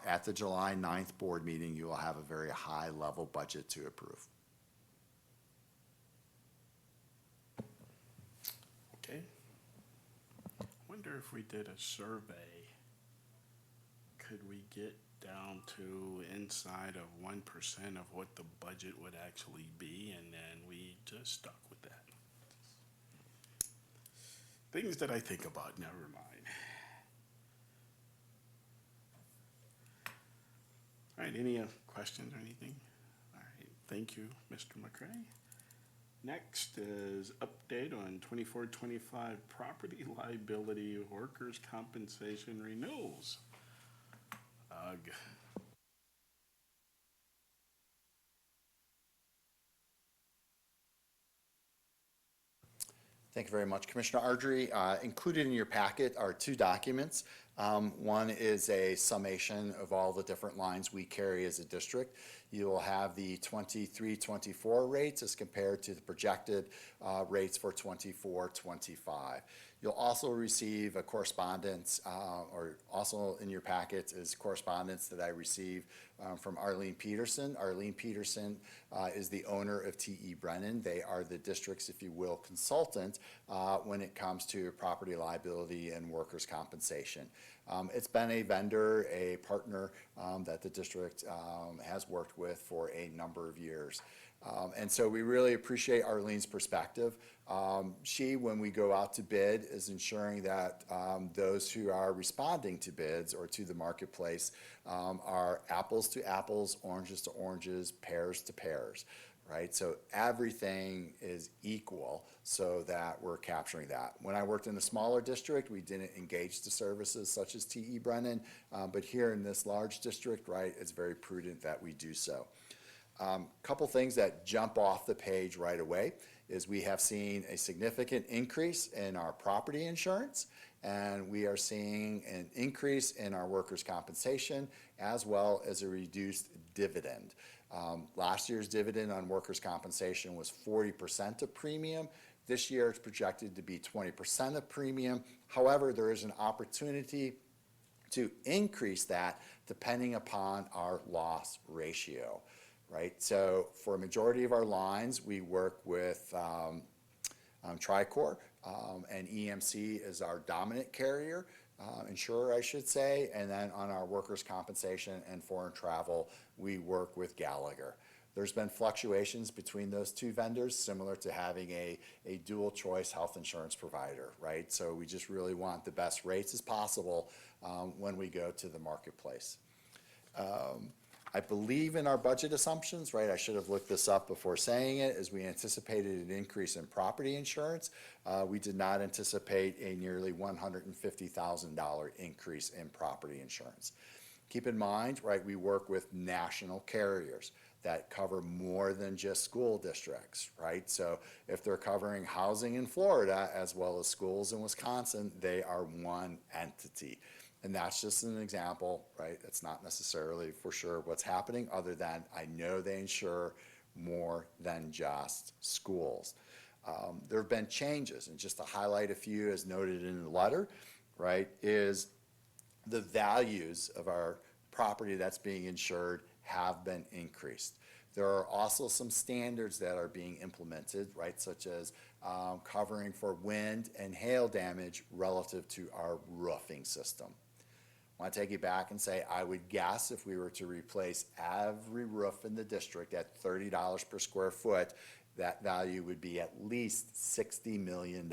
at the July 9th board meeting, you will have a very high-level budget to approve. Okay. Wonder if we did a survey, could we get down to inside of 1% of what the budget would actually be, and then we just stuck with that? Things that I think about, never mind. All right, any questions or anything? All right, Thank you, Mr. McCray. Next is update on 24-25 property liability workers' compensation renewals. Ugh. Thank you very much, Commissioner Ardrey. Included in your packet are two documents. One is a summation of all the different lines we carry as a district. You will have the 23-24 rates as compared to the projected rates for 24-25. You'll also receive a correspondence, or also in your packets is correspondence that I received from Arlene Peterson. Arlene Peterson is the owner of T.E. Brennan. They are the district's, if you will, consultant when it comes to property liability and workers' compensation. It's been a vendor, a partner that the district has worked with for a number of years. And so we really appreciate Arlene's perspective. She, when we go out to bid, is ensuring that those who are responding to bids or to the marketplace are apples to apples, oranges to oranges, pears to pears, right? So everything is equal so that we're capturing that. When I worked in a smaller district, we didn't engage the services such as T.E. Brennan, but here in this large district, right, it's very prudent that we do so. Couple things that jump off the page right away is we have seen a significant increase in our property insurance, and we are seeing an increase in our workers' compensation as well as a reduced dividend. Last year's dividend on workers' compensation was 40% of premium. This year it's projected to be 20% of premium. However, there is an opportunity to increase that depending upon our loss ratio. Right, so for a majority of our lines, we work with Tricor, and EMC is our dominant carrier, insurer, I should say, and then on our workers' compensation and foreign travel, we work with Gallagher. There's been fluctuations between those two vendors, similar to having a dual choice health insurance provider, right? So we just really want the best rates as possible when we go to the marketplace. I believe in our budget assumptions, right? I should have looked this up before saying it, as we anticipated an increase in property insurance. We did not anticipate a nearly $150,000 increase in property insurance. Keep in mind, right, we work with national carriers that cover more than just school districts, right? So if they're covering housing in Florida as well as schools in Wisconsin, they are one entity. And that's just an example, right? It's not necessarily for sure what's happening, other than I know they insure more than just schools. There have been changes, and just to highlight a few as noted in the letter, right, is the values of our property that's being insured have been increased. There are also some standards that are being implemented, right, such as covering for wind and hail damage relative to our roofing system. I want to take you back and say, I would guess if we were to replace every roof in the district at $30 per square foot, that value would be at least $60 million,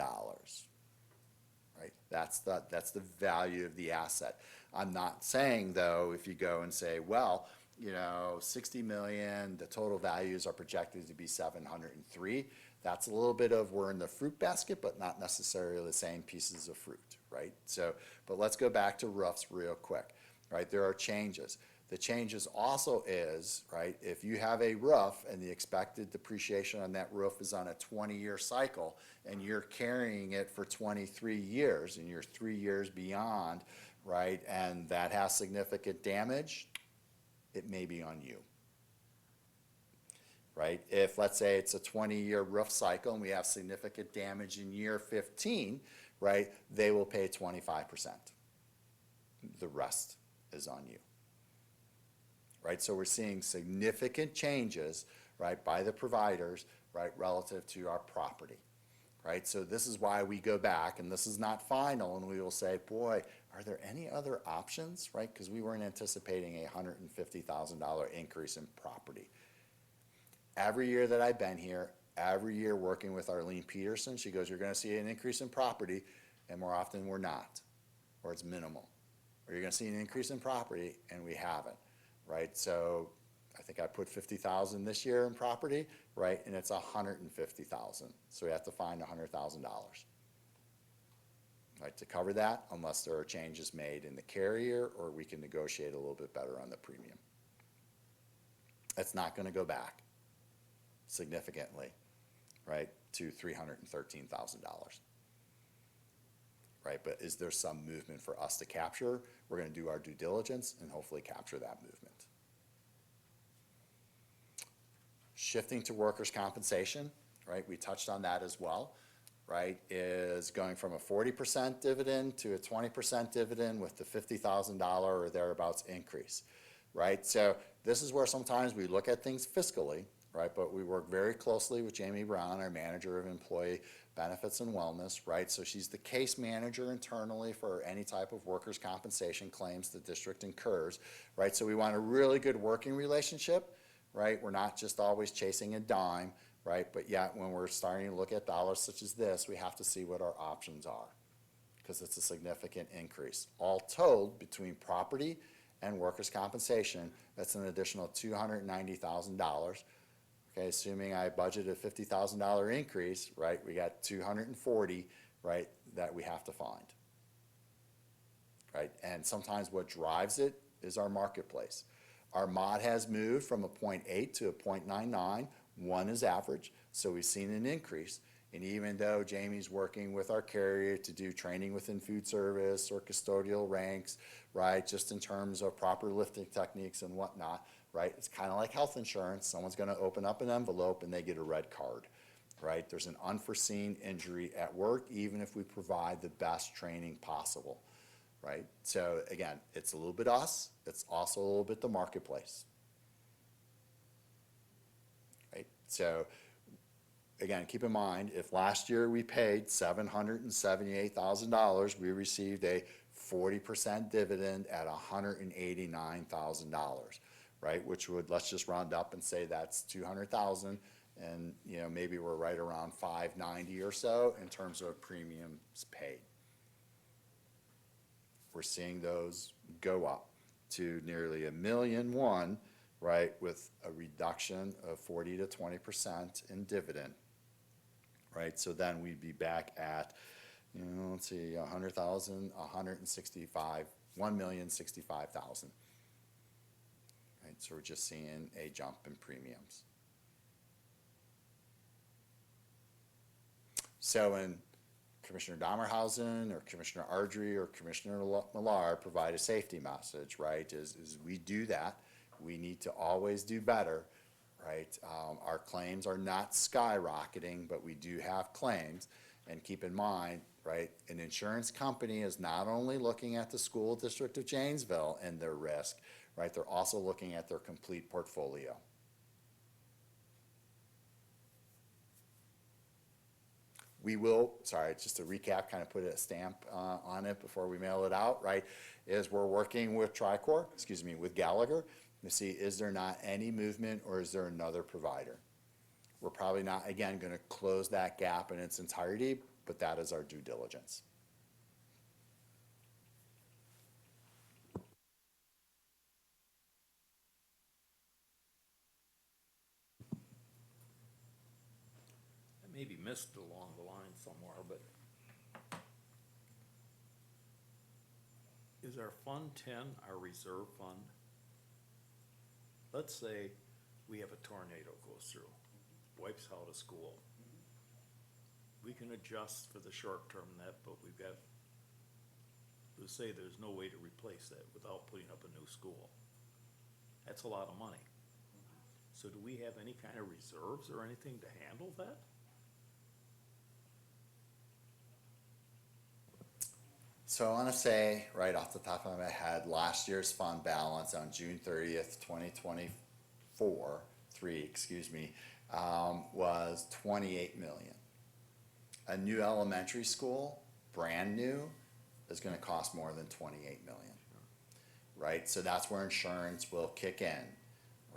right? That's the value of the asset. I'm not saying, though, if you go and say, well, you know, 60 million, the total values are projected to be 703. That's a little bit of we're in the fruit basket, but not necessarily the same pieces of fruit, right? So, but let's go back to roofs real quick, right? There are changes. The changes also is, right, if you have a roof and the expected depreciation on that roof is on a 20-year cycle and you're carrying it for 23 years and you're 3 years beyond, right, and that has significant damage, it may be on you. Right? If, let's say, it's a 20-year roof cycle and we have significant damage in year 15, right, they will pay 25%. The rest is on you. Right? So we're seeing significant changes, right, by the providers, right, relative to our property. Right? So this is why we go back, and this is not final, and we will say, boy, are there any other options, right? Because we weren't anticipating a $150,000 increase in property. Every year that I've been here, every year working with Arlene Peterson, she goes, you're going to see an increase in property, and more often we're not, or it's minimal. Or you're going to see an increase in property, and we haven't, right? So I think I put 50,000 this year in property, right, and it's 150,000, so we have to find $100,000. Right, to cover that, unless there are changes made in the carrier, or we can negotiate a little bit better on the premium. It's not gonna go back significantly, right, to $313,000. Right, but is there some movement for us to capture? We're gonna do our due diligence and hopefully capture that movement. Shifting to workers' compensation, right, we touched on that as well, right, is going from a 40% dividend to a 20% dividend with the $50,000 or thereabouts increase, right? So this is where sometimes we look at things fiscally, right, but we work very closely with Jamie Brown, our manager of employee benefits and wellness, right? So she's the case manager internally for any type of workers' compensation claims the district incurs, right? So we want a really good working relationship, right? We're not just always chasing a dime, right? But yet, when we're starting to look at dollars such as this, we have to see what our options are, because it's a significant increase. All told, between property and workers' compensation, that's an additional $290,000. Okay, assuming I budgeted a $50,000 increase, right, we got 240, right, that we have to find. Right, and sometimes what drives it is our marketplace. Our mod has moved from a 0.8 to a 0.99. 1 is average, so we've seen an increase. And even though Jamie's working with our carrier to do training within food service or custodial ranks, right, just in terms of proper lifting techniques and whatnot, right, it's kind of like health insurance. Someone's going to open up an envelope and they get a red card, right? There's an unforeseen injury at work, even if we provide the best training possible, right? So again, it's a little bit us, it's also a little bit the marketplace. So, again, keep in mind, if last year we paid $778,000, we received a 40% dividend at $189,000, right? Which would, let's just round up and say that's 200,000, and you know, maybe we're right around 590 or so in terms of premiums paid. We're seeing those go up to nearly $1.1 million, right, with a reduction of 40 to 20% in dividend, right? So then we'd be back at, you know, let's see, 100,000, 165, 1,065,000. Right, so we're just seeing a jump in premiums. So when Commissioner Dahmerhausen or Commissioner Ardrey or Commissioner Millar provide a safety message, right, is we do that. We need to always do better, right? Our claims are not skyrocketing, but we do have claims. And keep in mind, right, an insurance company is not only looking at the School District of Janesville and their risk, right? They're also looking at their complete portfolio. We will, sorry, just to recap, kind of put a stamp on it before we mail it out, right, is we're working with Tricor, with Gallagher, to see is there not any movement or is there another provider. We're probably not, again, going to close that gap in its entirety, but that is our due diligence. I may be missed along the line somewhere, but is our Fund 10 our reserve fund? Let's say we have a tornado goes through, wipes out a school. We can adjust for the short term net, but we've got, let's say there's no way to replace that without putting up a new school. That's a lot of money. So do we have any kind of reserves or anything to handle that? So I want to say, right off the top of my head, last year's fund balance on June 30th, 2024, was $28 million. A new elementary school, brand new, is going to cost more than $28 million, right? So that's where insurance will kick in,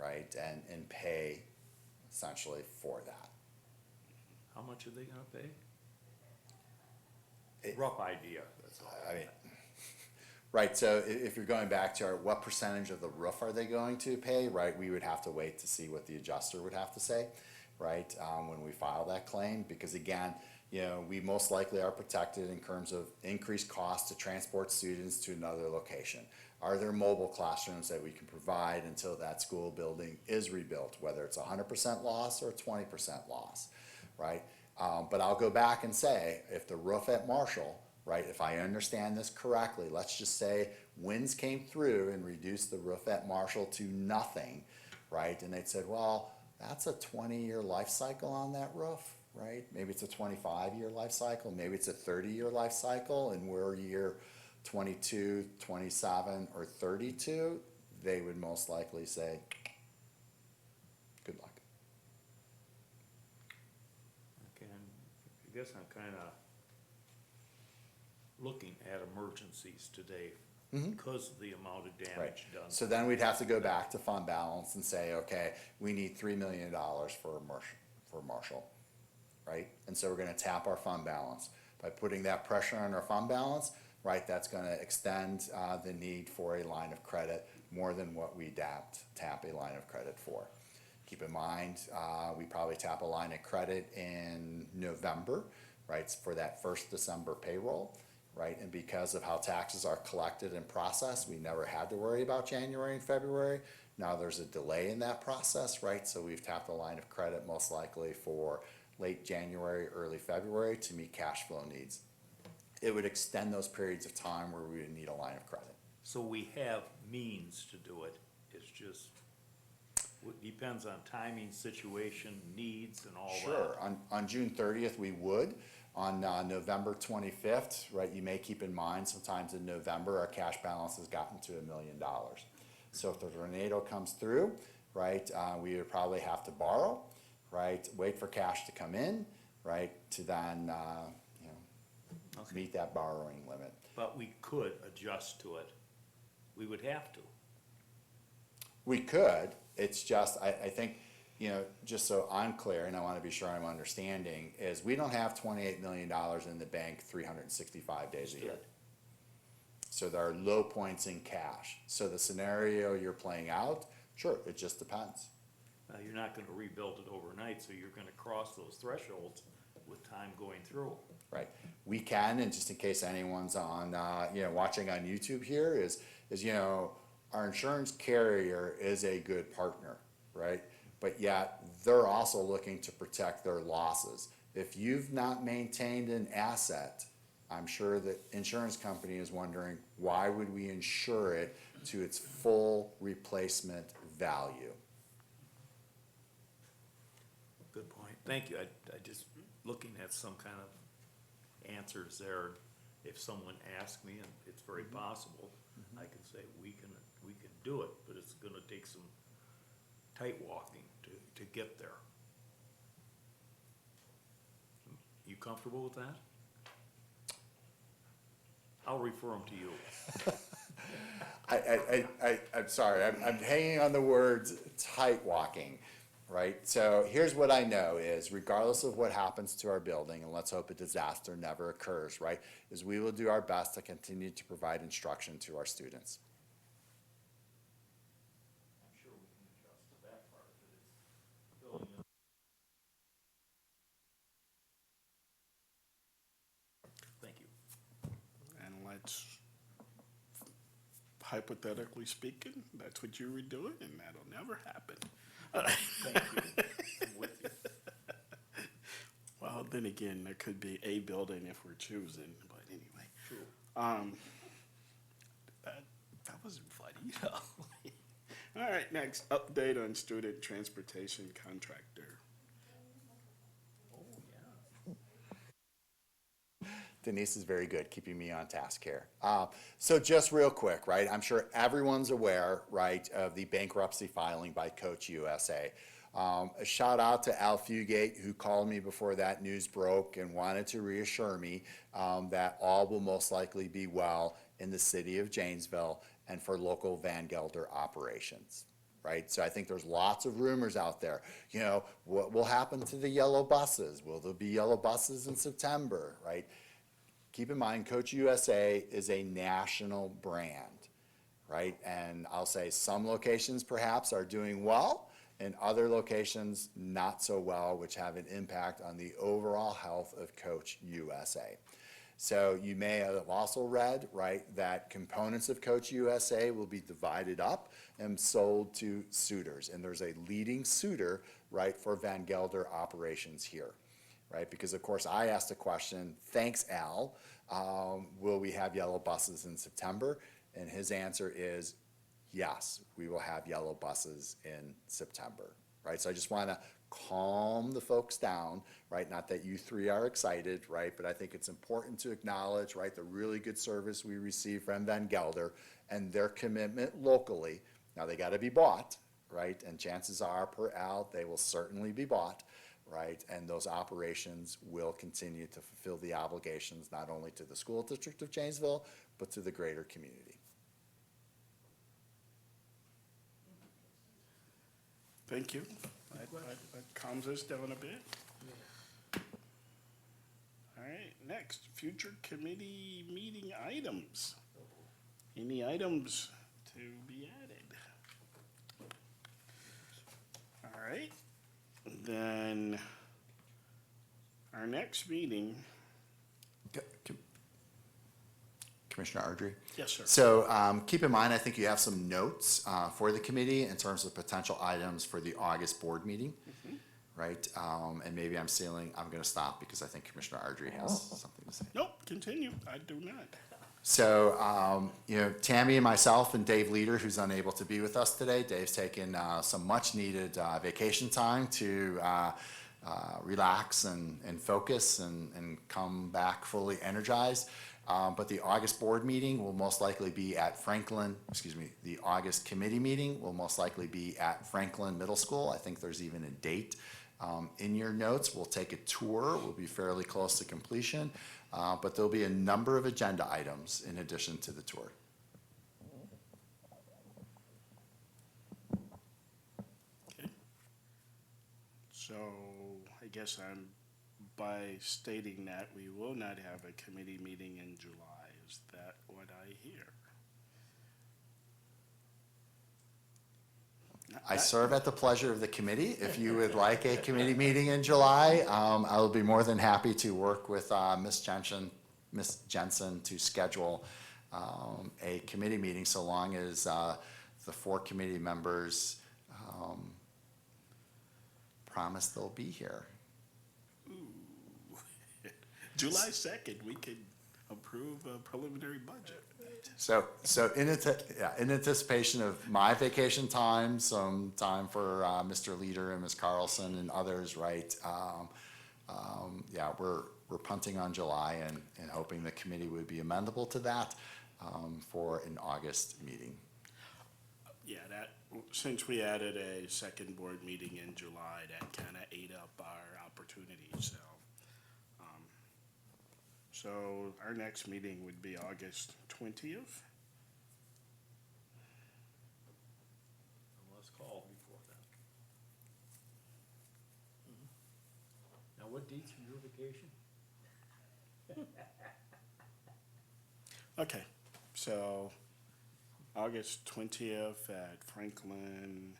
right, and pay essentially for that. How much are they going to pay? Rough idea, that's all. I mean, Right, so if you're going back to our, what percentage of the roof are they going to pay, right, we would have to wait to see what the adjuster would have to say, right, when we file that claim, because again, you know, we most likely are protected in terms of increased cost to transport students to another location. Are there mobile classrooms that we can provide until that school building is rebuilt, whether it's 100% loss or 20% loss, right? But I'll go back and say, if the roof at Marshall, right, if I understand this correctly, let's just say winds came through and reduced the roof at Marshall to nothing, right? And they'd said, well, that's a 20-year life cycle on that roof, right? Maybe it's a 25-year life cycle, maybe it's a 30-year life cycle, and we're year 22, 27, or 32, they would most likely say, good luck. Okay, and I guess I'm kind of looking at emergencies today because of the amount of Right. damage done. So then we'd have to go back to fund balance and say, okay, we need $3 million for Marshall, right? And so we're gonna tap our fund balance. By putting that pressure on our fund balance, right, that's gonna extend, the need for a line of credit more than what we tap a line of credit for. Keep in mind, we probably tap a line of credit in November, right, for that first December payroll, right? And because of how taxes are collected and processed, we never had to worry about January and February. Now there's a delay in that process, right? So we've tapped a line of credit most likely for late January, early February to meet cash flow needs. It would extend those periods of time where we would need a line of credit. So we have means to do it, it's just, it depends on timing, situation, needs, and all that. Sure, on June 30th, we would. On November 25th, right, you may keep in mind, sometimes in November, our cash balance has gotten to $1 million. So if the tornado comes through, right, we would probably have to borrow, right, wait for cash to come in, right, to then, you know, Okay. meet that borrowing limit. But we could adjust to it. We would have to. We could, it's just, I think, you know, just so I'm clear, and I wanna be sure I'm understanding, is we don't have $28 million in the bank 365 days a year. Understood. So there are low points in cash. So the scenario you're playing out, sure, it just depends. Now, you're not gonna rebuild it overnight, so you're gonna cross those thresholds with time going through. Right, we can, and just in case anyone's on, you know, watching on YouTube here, is, you know, our insurance carrier is a good partner, right? But yet, they're also looking to protect their losses. If you've not maintained an asset, I'm sure the insurance company is wondering, why would we insure it to its full replacement value? Good point. Thank you. I just looking at some kind of answers there. If someone asked me, and it's very possible, I can say we can do it, but it's gonna take some tight walking to get there. You comfortable with that? I'll refer them to you. I'm sorry, I'm hanging on the words tight walking, right? So here's what I know is regardless of what happens to our building, and let's hope a disaster never occurs, right? Is we will do our best to continue to provide instruction to our students. I'm sure we can adjust to that part of it. It's building. Thank you. And let's, hypothetically speaking, that's what you were doing, and that'll never happen. Thank you. I'm with you. Well, then again, there could be a building if we're choosing, but anyway. True. That wasn't funny, All right, next, update on student transportation contractor. Oh, yeah. Denise is very good keeping me on task here. So just real quick, right? I'm sure everyone's aware, right, of the bankruptcy filing by Coach USA. A shout out to Al Fugate, who called me before that news broke and wanted to reassure me that all will most likely be well in the city of Janesville and for local Van Gelder operations. Right, so I think there's lots of rumors out there. You know, what will happen to the yellow buses? Will there be yellow buses in September? Right? keep in mind, Coach USA is a national brand, right? And I'll say some locations perhaps are doing well, and other locations not so well, which have an impact on the overall health of Coach USA. So you may have also read, right, that components of Coach USA will be divided up and sold to suitors. And there's a leading suitor, right, for Van Gelder operations here, right? Because of course I asked a question, thanks Al, will we have yellow buses in September? And his answer is, yes, we will have yellow buses in September, right? So I just want to calm the folks down, right? Not that you three are excited, right? But I think it's important to acknowledge, right, the really good service we receive from Van Gelder and their commitment locally. Now, they got to be bought, right? And chances are, per Al, they will certainly be bought, right? And those operations will continue to fulfill the obligations not only to the School District of Janesville, but to the greater community. Thank you. That calms us down a bit. All right, next, future committee meeting items. Any items to be added? All right, then our next meeting, Commissioner Ardrey? yes, sir. So keep in mind, I think you have some notes for the committee in terms of potential items for the August board meeting, right? And maybe I'm going to stop because I think Commissioner Ardrey has something to say. Nope, continue. I do not. So, Tammy and myself and Dave Leader, who's unable to be with us today. Dave's taken some much-needed vacation time to relax and focus and come back fully energized. But the August board meeting will most likely be at the August committee meeting will most likely be at Franklin Middle School. I think there's even a date in your notes. We'll take a tour. We'll be fairly close to completion. But there'll be a number of agenda items in addition to the tour. Okay. So I guess by stating that we will not have a committee meeting in July. Is that what I hear? I serve at the pleasure of the committee. If you would like a committee meeting in July, I will be more than happy to work with Ms. Jensen to schedule a committee meeting so long as the 4 committee members promise they'll be here. July 2nd, we could approve a preliminary budget. So in anticipation of my vacation time, some time for Mr. Leader and Ms. Carlson and others, right? We're punting on July and hoping the committee would be amenable to that for an August meeting. Yeah, since we added a second board meeting in July, that kind of ate up our opportunity, so. So our next meeting would be August 20th. Unless called before that. Now, what date's your vacation? Okay, so August 20th at Franklin,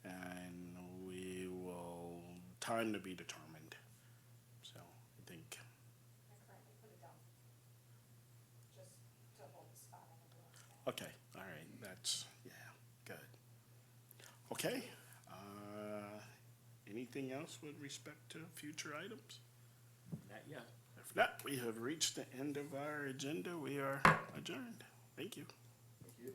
and we will, time to be determined. So I think, okay, all right, that's, yeah, good. Okay, anything else with respect to future items? Not yet. If not, we have reached the end of our agenda. We are adjourned. Thank you. Thank you.